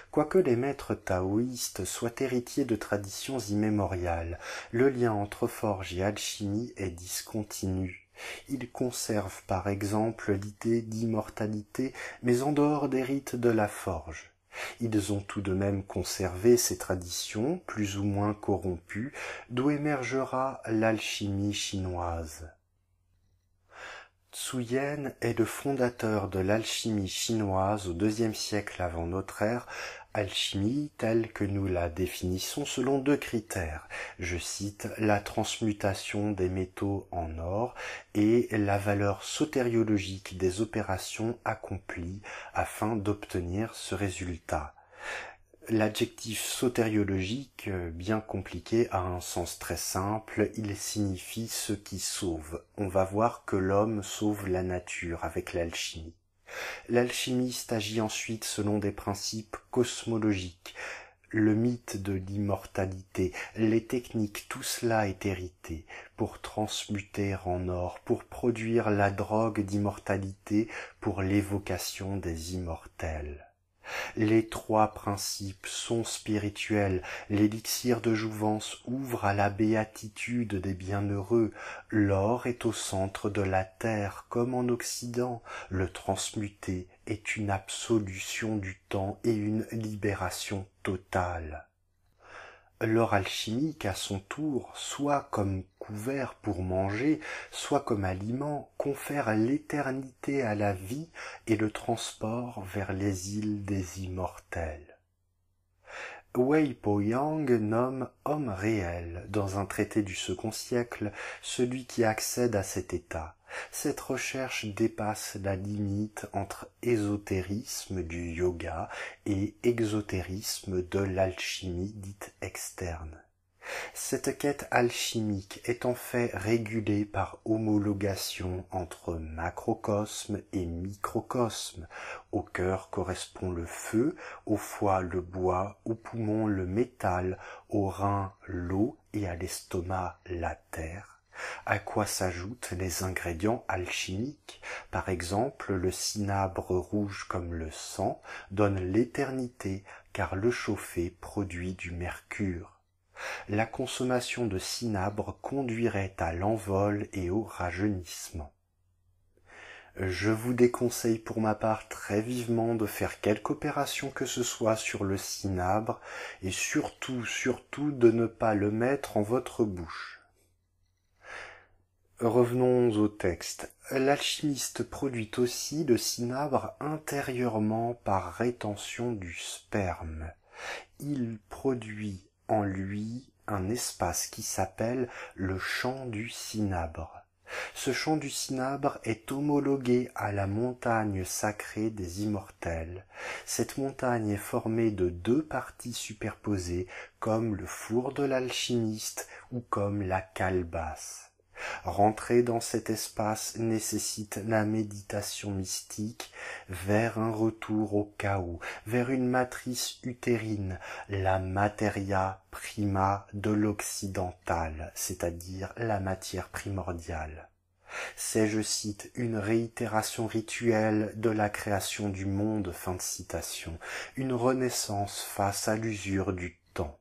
Quoique les maîtres taoïstes soient héritiers de traditions immémoriales, le lien entre forge et alchimie est discontinu. Ils conservent par exemple l'idée d'immortalité, mais en dehors des rites de la forge. Ils ont tout de même conservé ces traditions, plus ou moins corrompues, d'où émergera l'alchimie chinoise. Tzu-Yen est le fondateur de l'alchimie chinoise au IIe siècle avant notre ère, alchimie telle que nous la définissons selon deux critères, je cite, la transmutation des métaux en or et la valeur sotériologique des opérations accomplies afin d'obtenir ce résultat. L'adjectif sotériologique, bien compliqué, a un sens très simple, il signifie ce qui sauve. On va voir que l'homme sauve la nature avec l'alchimie. L'alchimiste agit ensuite selon des principes cosmologiques. Le mythe de l'immortalité, les techniques, tout cela est hérité pour transmuter en or, pour produire la drogue d'immortalité, pour l'évocation des immortels. Les trois principes sont spirituels, l'élixir de jouvence ouvre à la béatitude des bienheureux, l'or est au centre de la terre comme en Occident, le transmuter est une absolution du temps et une libération totale. L'or alchimique, à son tour, soit comme couvert pour manger, soit comme aliment, confère l'éternité à la vie et le transport vers les îles des immortels. Wei Po-Yang nomme homme réel, dans un traité du second siècle, celui qui accède à cet état. Cette recherche dépasse la limite entre ésotérisme du yoga et exotérisme de l'alchimie dite externe. Cette quête alchimique est en fait régulée par homologation entre macrocosme et microcosme. Au cœur correspond le feu, au foie le bois, au poumon le métal, au rein l'eau et à l'estomac la terre. À quoi s'ajoutent les ingrédients alchimiques. Par exemple, le cinabre rouge comme le sang donne l'éternité car le chauffer produit du mercure. La consommation de cinabre conduirait à l'envol et au rajeunissement. Je vous déconseille pour ma part très vivement de faire quelque opération que ce soit sur le cinabre et surtout de ne pas le mettre en votre bouche. Revenons au texte. L'alchimiste produit aussi le cinabre intérieurement par rétention du sperme. Il produit en lui un espace qui s'appelle le champ du cinabre. Ce champ du cinabre est homologué à la montagne sacrée des immortels. Cette montagne est formée de deux parties superposées, comme le four de l'alchimiste ou comme la calebasse. Rentrer dans cet espace nécessite la méditation mystique vers un retour au chaos, vers une matrice utérine, la materia prima de l'occidental, c'est-à-dire la matière primordiale. C'est, je cite, une réitération rituelle de la création du monde, fin de citation, une renaissance face à l'usure du temps.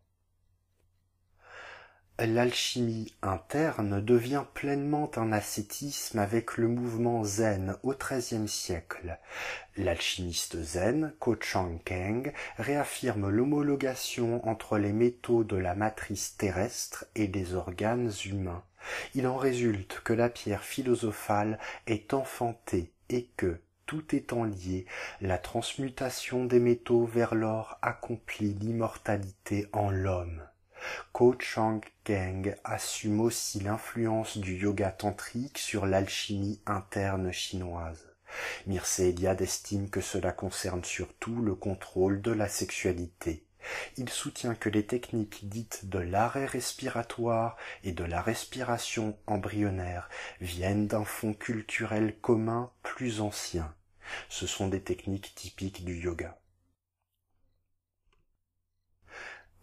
L'alchimie interne devient pleinement un ascétisme avec le mouvement zen au XIIIe siècle. L'alchimiste zen, Ko Chang-keng, réaffirme l'homologation entre les métaux de la matrice terrestre et des organes humains. Il en résulte que la pierre philosophale est enfantée et que, tout étant lié, la transmutation des métaux vers l'or accomplit l'immortalité en l'homme. Ko Chang-keng assume aussi l'influence du yoga tantrique sur l'alchimie interne chinoise. Mircea Eliade estime que cela concerne surtout le contrôle de la sexualité. Il soutient que les techniques dites de l'arrêt respiratoire et de la respiration embryonnaire viennent d'un fond culturel commun plus ancien. Ce sont des techniques typiques du yoga.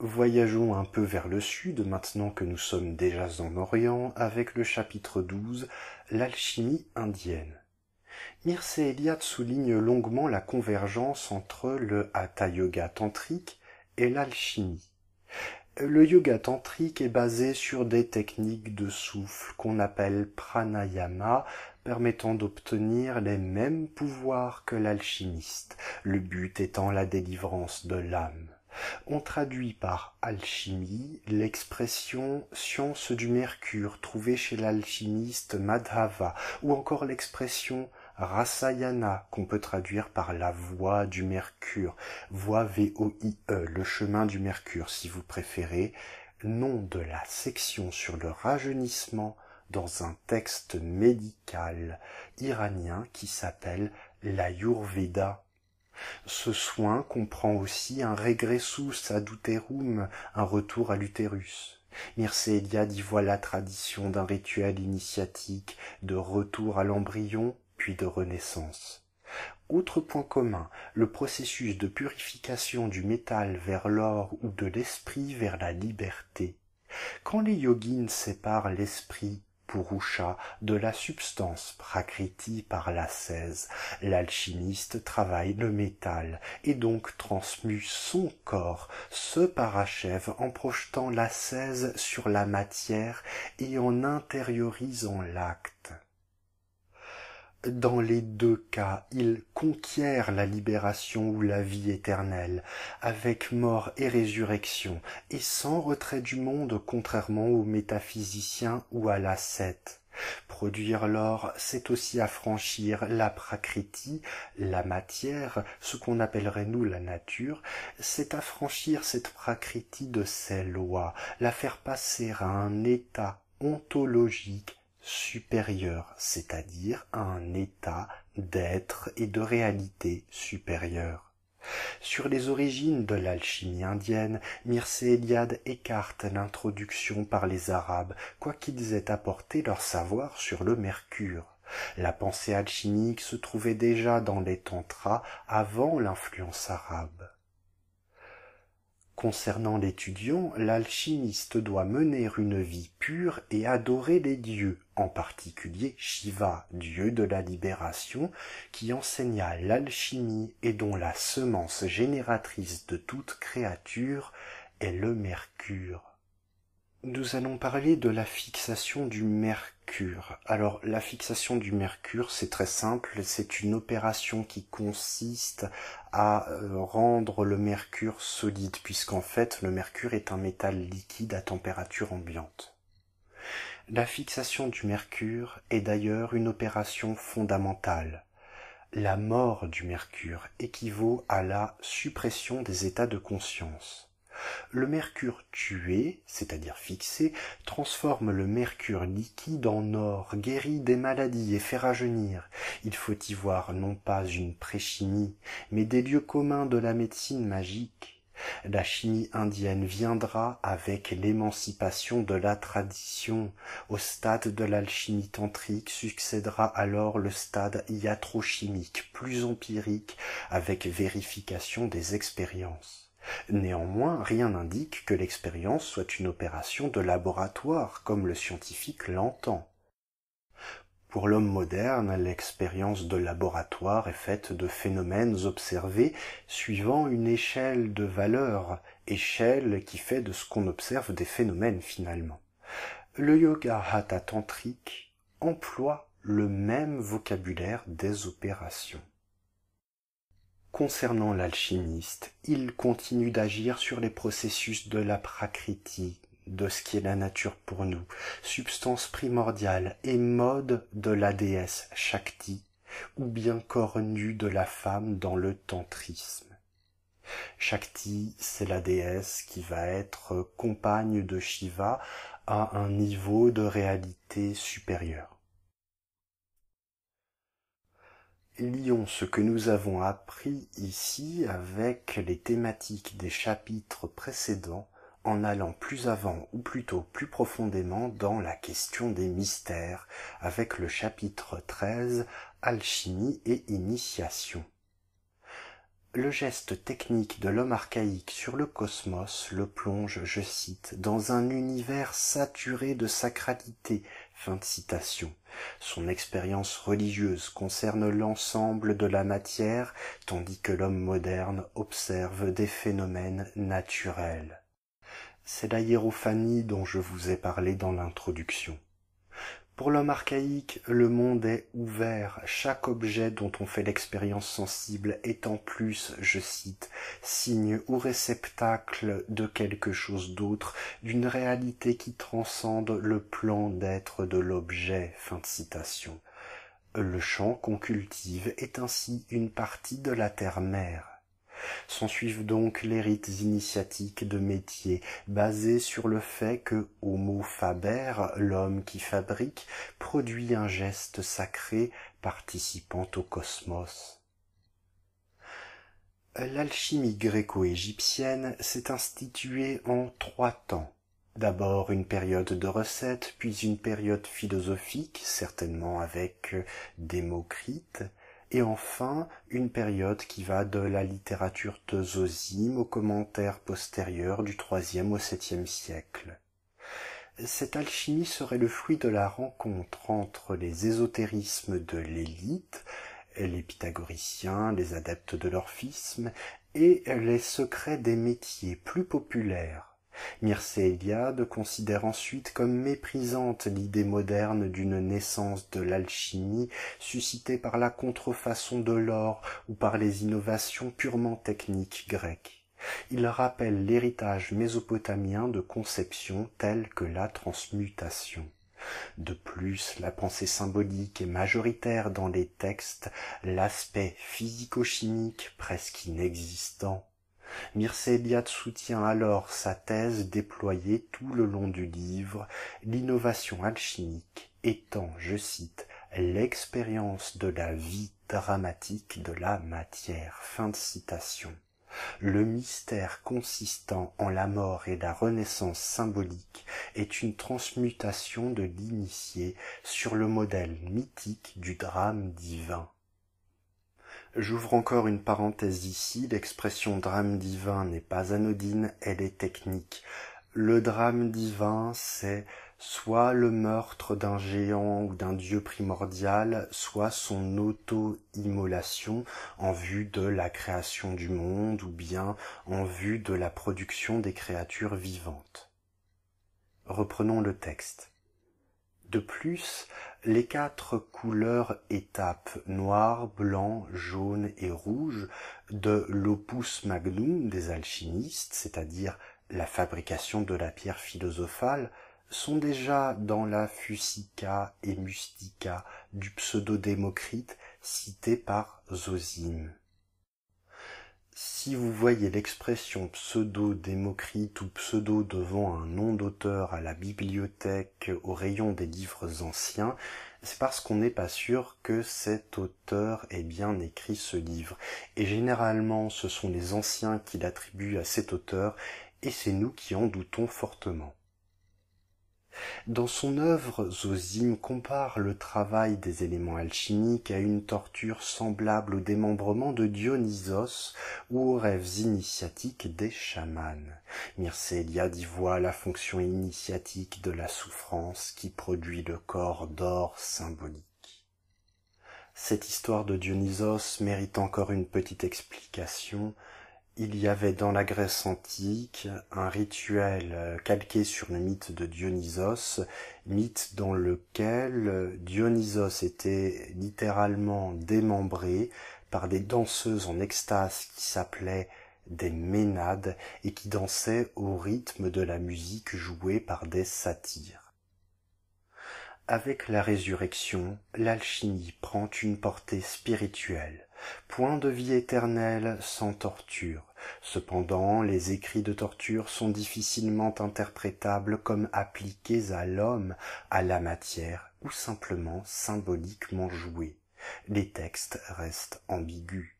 Voyageons un peu vers le sud, maintenant que nous sommes déjà en Orient, avec le chapitre 12, l'alchimie indienne. Mircea Eliade souligne longuement la convergence entre le hatha yoga tantrique et l'alchimie. Le yoga tantrique est basé sur des techniques de souffle qu'on appelle pranayama, permettant d'obtenir les mêmes pouvoirs que l'alchimiste, le but étant la délivrance de l'âme. On traduit par alchimie l'expression « science du mercure » trouvée chez l'alchimiste Madhava, ou encore l'expression « rasayana » qu'on peut traduire par la voie du mercure, voie V-O-I-E, le chemin du mercure si vous préférez, nom de la section sur le rajeunissement dans un texte médical iranien qui s'appelle l'Ayurveda. Ce soin comprend aussi un regressus ad uterum, un retour à l'utérus. Mircea Eliade y voit la tradition d'un rituel initiatique de retour à l'embryon, puis de renaissance. Autre point commun, le processus de purification du métal vers l'or ou de l'esprit vers la liberté. Quand les yogins séparent l'esprit Purusha de la substance Prakriti par l'ascèse, l'alchimiste travaille le métal et donc transmue son corps, se parachève en projetant l'ascèse sur la matière et en intériorisant l'acte. Dans les deux cas, il conquiert la libération ou la vie éternelle, avec mort et résurrection, et sans retrait du monde contrairement aux métaphysiciens ou à l'ascète. Produire l'or, c'est aussi affranchir la prakriti, la matière, ce qu'on appellerait nous la nature, c'est affranchir cette prakriti de ses lois, la faire passer à un état ontologique supérieur, c'est-à-dire à un état d'être et de réalité supérieure. Sur les origines de l'alchimie indienne, Mircea Eliade écarte l'introduction par les Arabes, quoiqu'ils aient apporté leur savoir sur le mercure. La pensée alchimique se trouvait déjà dans les tantras avant l'influence arabe. Concernant l'étudiant, l'alchimiste doit mener une vie pure et adorer les dieux, en particulier Shiva, dieu de la libération, qui enseigna l'alchimie et dont la semence génératrice de toute créature est le mercure. Nous allons parler de la fixation du mercure. Alors, la fixation du mercure, c'est très simple, c'est une opération qui consiste à rendre le mercure solide, puisqu'en fait, le mercure est un métal liquide à température ambiante. La fixation du mercure est d'ailleurs une opération fondamentale. La mort du mercure équivaut à la suppression des états de conscience. Le mercure tué, c'est-à-dire fixé, transforme le mercure liquide en or, guérit des maladies et fait rajeunir. Il faut y voir non pas une préchimie, mais des lieux communs de la médecine magique. La chimie indienne viendra avec l'émancipation de la tradition. Au stade de l'alchimie tantrique succédera alors le stade iatrochimique, plus empirique, avec vérification des expériences. Néanmoins, rien n'indique que l'expérience soit une opération de laboratoire, comme le scientifique l'entend. Pour l'homme moderne, l'expérience de laboratoire est faite de phénomènes observés suivant une échelle de valeurs, échelle qui fait de ce qu'on observe des phénomènes finalement. Le yoga hatha tantrique emploie le même vocabulaire des opérations. Concernant l'alchimiste, il continue d'agir sur les processus de la prakriti, de ce qui est la nature pour nous, substance primordiale et mode de la déesse Shakti, ou bien corps nu de la femme dans le tantrisme. Shakti, c'est la déesse qui va être compagne de Shiva à un niveau de réalité supérieur. Lions ce que nous avons appris ici avec les thématiques des chapitres précédents en allant plus avant ou plutôt plus profondément dans la question des mystères avec le chapitre 13 Alchimie et initiation. Le geste technique de l'homme archaïque sur le cosmos le plonge, je cite, dans un univers saturé de sacralité. Fin de citation. Son expérience religieuse concerne l'ensemble de la matière, tandis que l'homme moderne observe des phénomènes naturels. C'est la hiérophanie dont je vous ai parlé dans l'introduction. Pour l'homme archaïque, le monde est ouvert, chaque objet dont on fait l'expérience sensible est en plus, je cite, signe ou réceptacle de quelque chose d'autre, d'une réalité qui transcende le plan d'être de l'objet. Fin de citation. Le champ qu'on cultive est ainsi une partie de la terre-mère. S'ensuivent donc les rites initiatiques de métier, basés sur le fait que Homo faber, l'homme qui fabrique, produit un geste sacré participant au cosmos. L'alchimie gréco-égyptienne s'est instituée en 3 temps. D'abord une période de recettes, puis une période philosophique, certainement avec Démocrite, et enfin une période qui va de la littérature de Zosime aux commentaires postérieurs du IIIe au VIIe siècle. Cette alchimie serait le fruit de la rencontre entre les ésotérismes de l'élite, les pythagoriciens, les adeptes de l'orphisme, et les secrets des métiers plus populaires. Mircea Eliade considère ensuite comme méprisante l'idée moderne d'une naissance de l'alchimie suscitée par la contrefaçon de l'or ou par les innovations purement techniques grecques. Il rappelle l'héritage mésopotamien de conceptions telles que la transmutation. De plus, la pensée symbolique est majoritaire dans les textes, l'aspect physico-chimique presque inexistant. Mircea Eliade soutient alors sa thèse déployée tout le long du livre, l'innovation alchimique étant, je cite, l'expérience de la vie dramatique de la matière. Fin de citation. Le mystère consistant en la mort et la renaissance symbolique est une transmutation de l'initié sur le modèle mythique du drame divin. J'ouvre encore une parenthèse ici, l'expression drame divin n'est pas anodine, elle est technique. Le drame divin, c'est soit le meurtre d'un géant ou d'un dieu primordial, soit son auto-immolation en vue de la création du monde ou bien en vue de la production des créatures vivantes. Reprenons le texte. De plus, les 4 couleurs étapes noir, blanc, jaune et rouge de l'opus magnum des alchimistes, c'est-à-dire la fabrication de la pierre philosophale, sont déjà dans la Fusica et Mustica du pseudo-Démocrite cité par Zosime. Si vous voyez l'expression pseudo-Démocrite ou pseudo devant un nom d'auteur à la bibliothèque au rayon des livres anciens, c'est parce qu'on n'est pas sûr que cet auteur ait bien écrit ce livre. Et généralement, ce sont les anciens qui l'attribuent à cet auteur, et c'est nous qui en doutons fortement. Dans son œuvre, Zosime compare le travail des éléments alchimiques à une torture semblable au démembrement de Dionysos ou aux rêves initiatiques des chamans. Mircea Eliade y voit la fonction initiatique de la souffrance qui produit le corps d'or symbolique. Cette histoire de Dionysos mérite encore une petite explication. Il y avait dans la Grèce antique un rituel calqué sur le mythe de Dionysos, mythe dans lequel Dionysos était littéralement démembré par des danseuses en extase qui s'appelaient des ménades et qui dansaient au rythme de la musique jouée par des satyres. Avec la résurrection, l'alchimie prend une portée spirituelle. Point de vie éternelle sans torture. Cependant, les écrits de torture sont difficilement interprétables comme appliqués à l'homme, à la matière, ou simplement symboliquement joués. Les textes restent ambigus.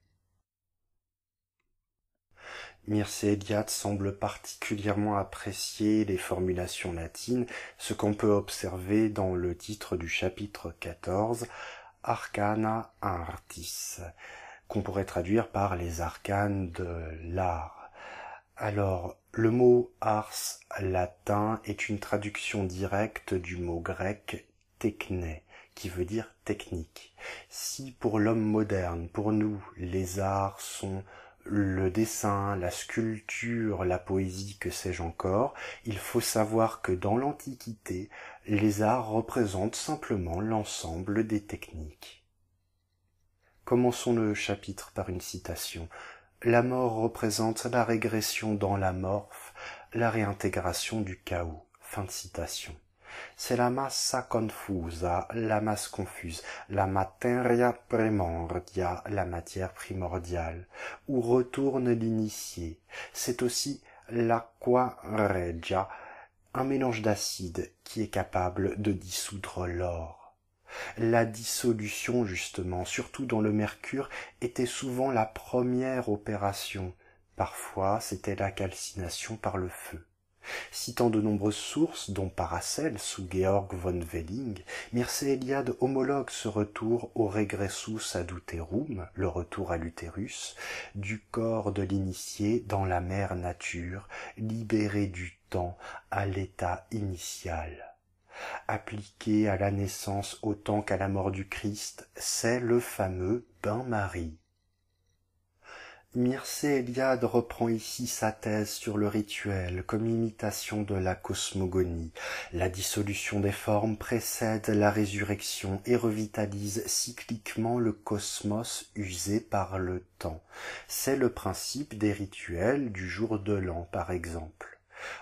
Mircea Eliade semble particulièrement apprécier les formulations latines, ce qu'on peut observer dans le titre du chapitre 14, Arcana Artis, qu'on pourrait traduire par les arcanes de l'art. Alors, le mot ars latin est une traduction directe du mot grec techné, qui veut dire technique. Si pour l'homme moderne, pour nous, les arts sont le dessin, la sculpture, la poésie, que sais-je encore, il faut savoir que dans l'Antiquité, les arts représentent simplement l'ensemble des techniques. Commençons le chapitre par une citation. La mort représente la régression dans l'amorphe, la réintégration du chaos. Fin de citation. C'est la massa confusa, la masse confuse, la materia primordia, la matière primordiale, où retourne l'initié. C'est aussi l'acqua regia, un mélange d'acide qui est capable de dissoudre l'or. La dissolution, justement, surtout dans le mercure, était souvent la première opération. Parfois, c'était la calcination par le feu. Citant de nombreuses sources, dont Paracelse ou Georg von Welling, Mircea Eliade homologue ce retour au regressus ad uterum, le retour à l'utérus, du corps de l'initié dans la mère nature, libéré du temps à l'état initial. Appliqué à la naissance autant qu'à la mort du Christ, c'est le fameux bain-marie. Mircea Eliade reprend ici sa thèse sur le rituel comme imitation de la cosmogonie. La dissolution des formes précède la résurrection et revitalise cycliquement le cosmos usé par le temps. C'est le principe des rituels du jour de l'an, par exemple.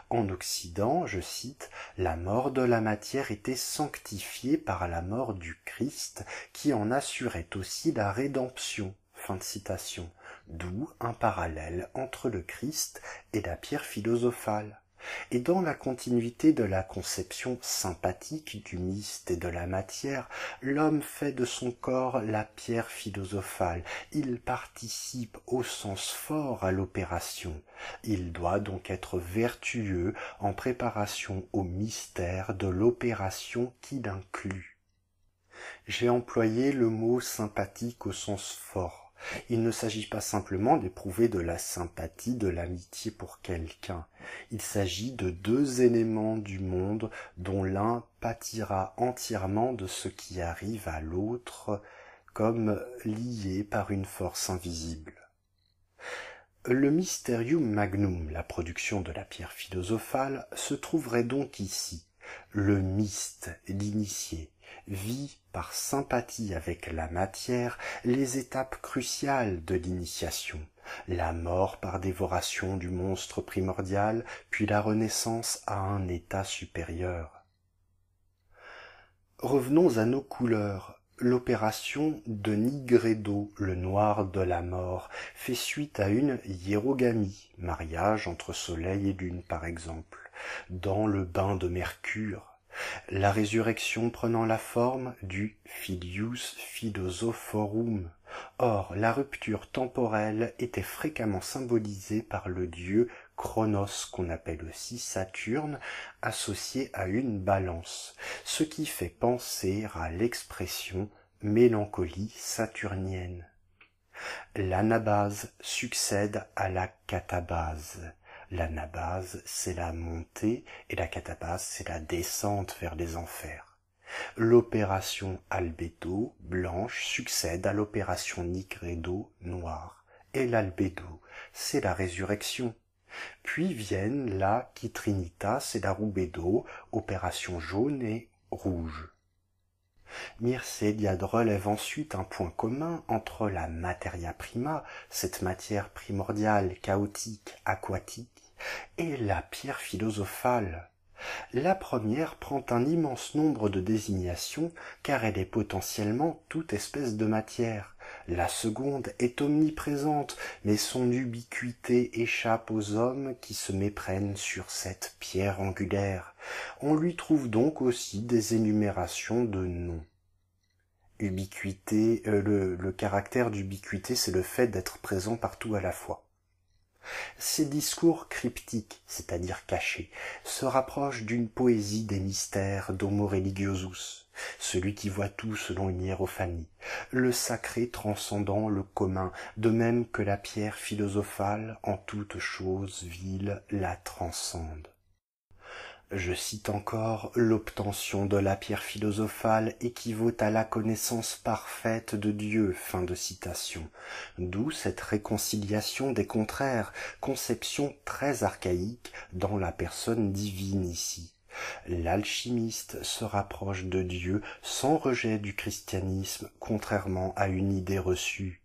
En Occident, je cite, « La mort de la matière était sanctifiée par la mort du Christ, qui en assurait aussi la rédemption. » Fin de citation. D'où un parallèle entre le Christ et la pierre philosophale. Et dans la continuité de la conception sympathique du mystère et de la matière, l'homme fait de son corps la pierre philosophale. Il participe au sens fort à l'opération. Il doit donc être vertueux en préparation au mystère de l'opération qu'il inclut. J'ai employé le mot sympathique au sens fort. Il ne s'agit pas simplement d'éprouver de la sympathie, de l'amitié pour quelqu'un. Il s'agit de deux éléments du monde dont l'un pâtira entièrement de ce qui arrive à l'autre, comme liés par une force invisible. Le Mysterium Magnum, la production de la pierre philosophale, se trouverait donc ici. Le myste, l'initié, vit par sympathie avec la matière les étapes cruciales de l'initiation, la mort par dévoration du monstre primordial, puis la renaissance à un état supérieur. Revenons à nos couleurs. L'opération de Nigredo, le noir de la mort, fait suite à une hiérogamie, mariage entre soleil et lune par exemple, dans le bain de Mercure. La résurrection prenant la forme du filius philosophorum. Or, la rupture temporelle était fréquemment symbolisée par le dieu Chronos, qu'on appelle aussi Saturne, associé à une balance, ce qui fait penser à l'expression mélancolie saturnienne. L'anabase succède à la catabase. L'anabase, c'est la montée, et la catabase, c'est la descente vers les enfers. L'opération albédo, blanche, succède à l'opération nigredo, noire. Et l'albédo, c'est la résurrection. Puis viennent la quitrinitas et la rubedo, opération jaune et rouge. Mircea relève ensuite un point commun entre la materia prima, cette matière primordiale, chaotique, aquatique, et la pierre philosophale. La première prend un immense nombre de désignations car elle est potentiellement toute espèce de matière. La seconde est omniprésente, mais son ubiquité échappe aux hommes qui se méprennent sur cette pierre angulaire. On lui trouve donc aussi des énumérations de noms. Ubiquité, le caractère d'ubiquité, c'est le fait d'être présent partout à la fois. Ces discours cryptiques, c'est-à-dire cachés, se rapprochent d'une poésie des mystères d'Homo religiosus, celui qui voit tout selon une hiérophanie, le sacré transcendant le commun, de même que la pierre philosophale en toute chose vile la transcende. Je cite encore, l'obtention de la pierre philosophale équivaut à la connaissance parfaite de Dieu, fin de citation. D'où cette réconciliation des contraires, conception très archaïque dans la personne divine ici. L'alchimiste se rapproche de Dieu sans rejet du christianisme, contrairement à une idée reçue.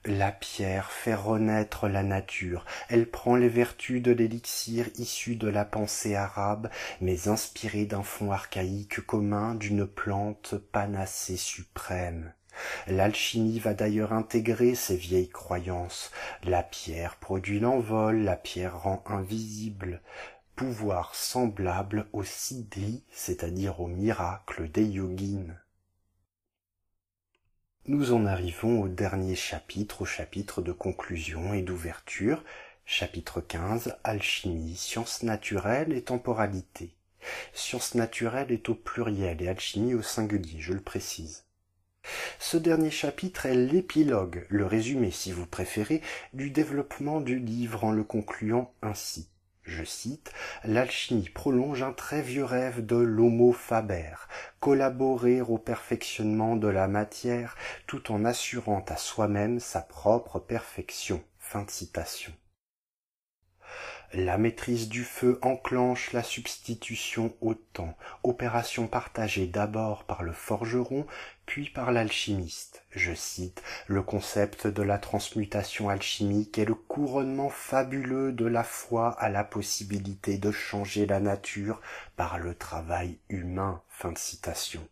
La pierre fait renaître la nature, elle prend les vertus de l'élixir issu de la pensée arabe, mais inspiré d'un fond archaïque commun d'une plante panacée suprême. L'alchimie va d'ailleurs intégrer ces vieilles croyances. La pierre produit l'envol, la pierre rend invisible. Pouvoir semblable au siddhi, c'est-à-dire au miracle des yogins. Nous en arrivons au dernier chapitre, au chapitre de conclusion et d'ouverture, chapitre 15, Alchimie, sciences naturelles et temporalité. Sciences naturelles est au pluriel et alchimie au singulier, je le précise. Ce dernier chapitre est l'épilogue, le résumé si vous préférez, du développement du livre en le concluant ainsi. Je cite, « L'alchimie prolonge un très vieux rêve de l'homo faber, collaborer au perfectionnement de la matière tout en assurant à soi-même sa propre perfection. » Fin de citation. La maîtrise du feu enclenche la substitution au temps, opération partagée d'abord par le forgeron, puis par l'alchimiste. Je cite, « Le concept de la transmutation alchimique est le couronnement fabuleux de la foi à la possibilité de changer la nature par le travail humain. » Fin de citation.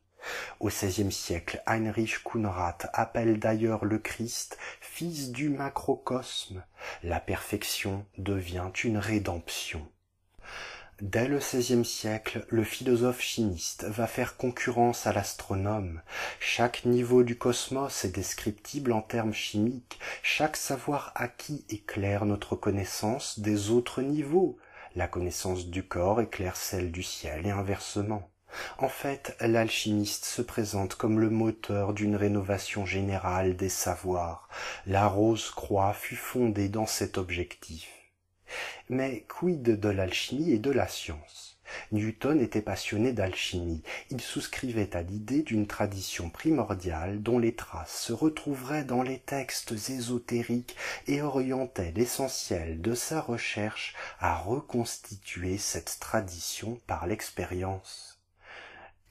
Au XVIe siècle, Heinrich Kunrat appelle d'ailleurs le Christ fils du macrocosme. La perfection devient une rédemption. Dès le XVIe siècle, le philosophe chimiste va faire concurrence à l'astronome. Chaque niveau du cosmos est descriptible en termes chimiques. Chaque savoir acquis éclaire notre connaissance des autres niveaux. La connaissance du corps éclaire celle du ciel et inversement. En fait, l'alchimiste se présente comme le moteur d'une rénovation générale des savoirs. La Rose-Croix fut fondée dans cet objectif. Mais quid de l'alchimie et de la science? Newton était passionné d'alchimie. Il souscrivait à l'idée d'une tradition primordiale dont les traces se retrouveraient dans les textes ésotériques et orientait l'essentiel de sa recherche à reconstituer cette tradition par l'expérience.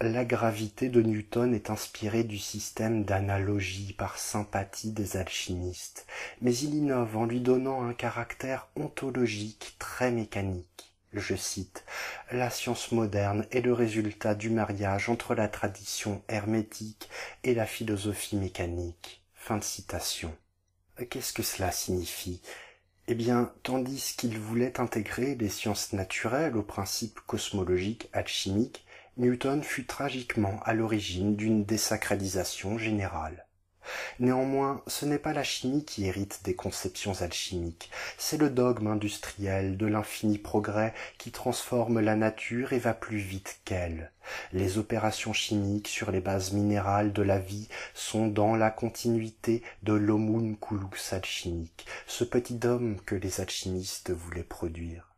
La gravité de Newton est inspirée du système d'analogie par sympathie des alchimistes, mais il innove en lui donnant un caractère ontologique très mécanique. Je cite, « La science moderne est le résultat du mariage entre la tradition hermétique et la philosophie mécanique. » Fin de citation. Qu'est-ce que cela signifie ? Eh bien, tandis qu'il voulait intégrer les sciences naturelles aux principes cosmologiques, alchimiques, Newton fut tragiquement à l'origine d'une désacralisation générale. Néanmoins, ce n'est pas la chimie qui hérite des conceptions alchimiques, c'est le dogme industriel de l'infini progrès qui transforme la nature et va plus vite qu'elle. Les opérations chimiques sur les bases minérales de la vie sont dans la continuité de l'homunculus alchimique, ce petit homme que les alchimistes voulaient produire.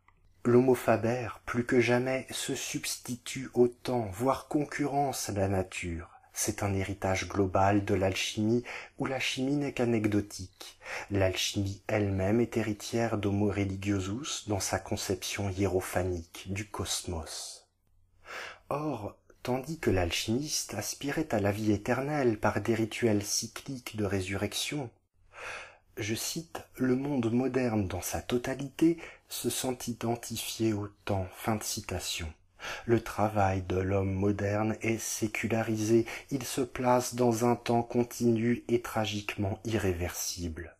L'homo faber, plus que jamais, se substitue au temps, voire concurrence à la nature. C'est un héritage global de l'alchimie où la chimie n'est qu'anecdotique. L'alchimie elle-même est héritière d'Homo religiosus dans sa conception hiérophanique du cosmos. Or, tandis que l'alchimiste aspirait à la vie éternelle par des rituels cycliques de résurrection, je cite, le monde moderne dans sa totalité se sent identifié au temps. Fin de citation. Le travail de l'homme moderne est sécularisé, il se place dans un temps continu et tragiquement irréversible.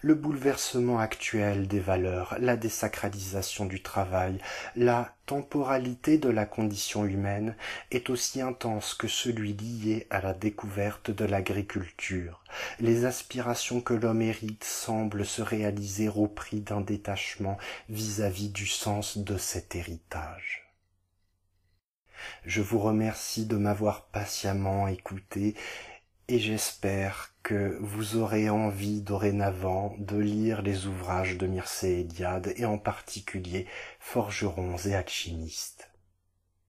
Le bouleversement actuel des valeurs, la désacralisation du travail, la temporalité de la condition humaine est aussi intense que celui lié à la découverte de l'agriculture. Les aspirations que l'homme hérite semblent se réaliser au prix d'un détachement vis-à-vis du sens de cet héritage. Je vous remercie de m'avoir patiemment écouté et j'espère que vous aurez envie dorénavant de lire les ouvrages de Mircea Eliade et en particulier Forgerons et alchimistes.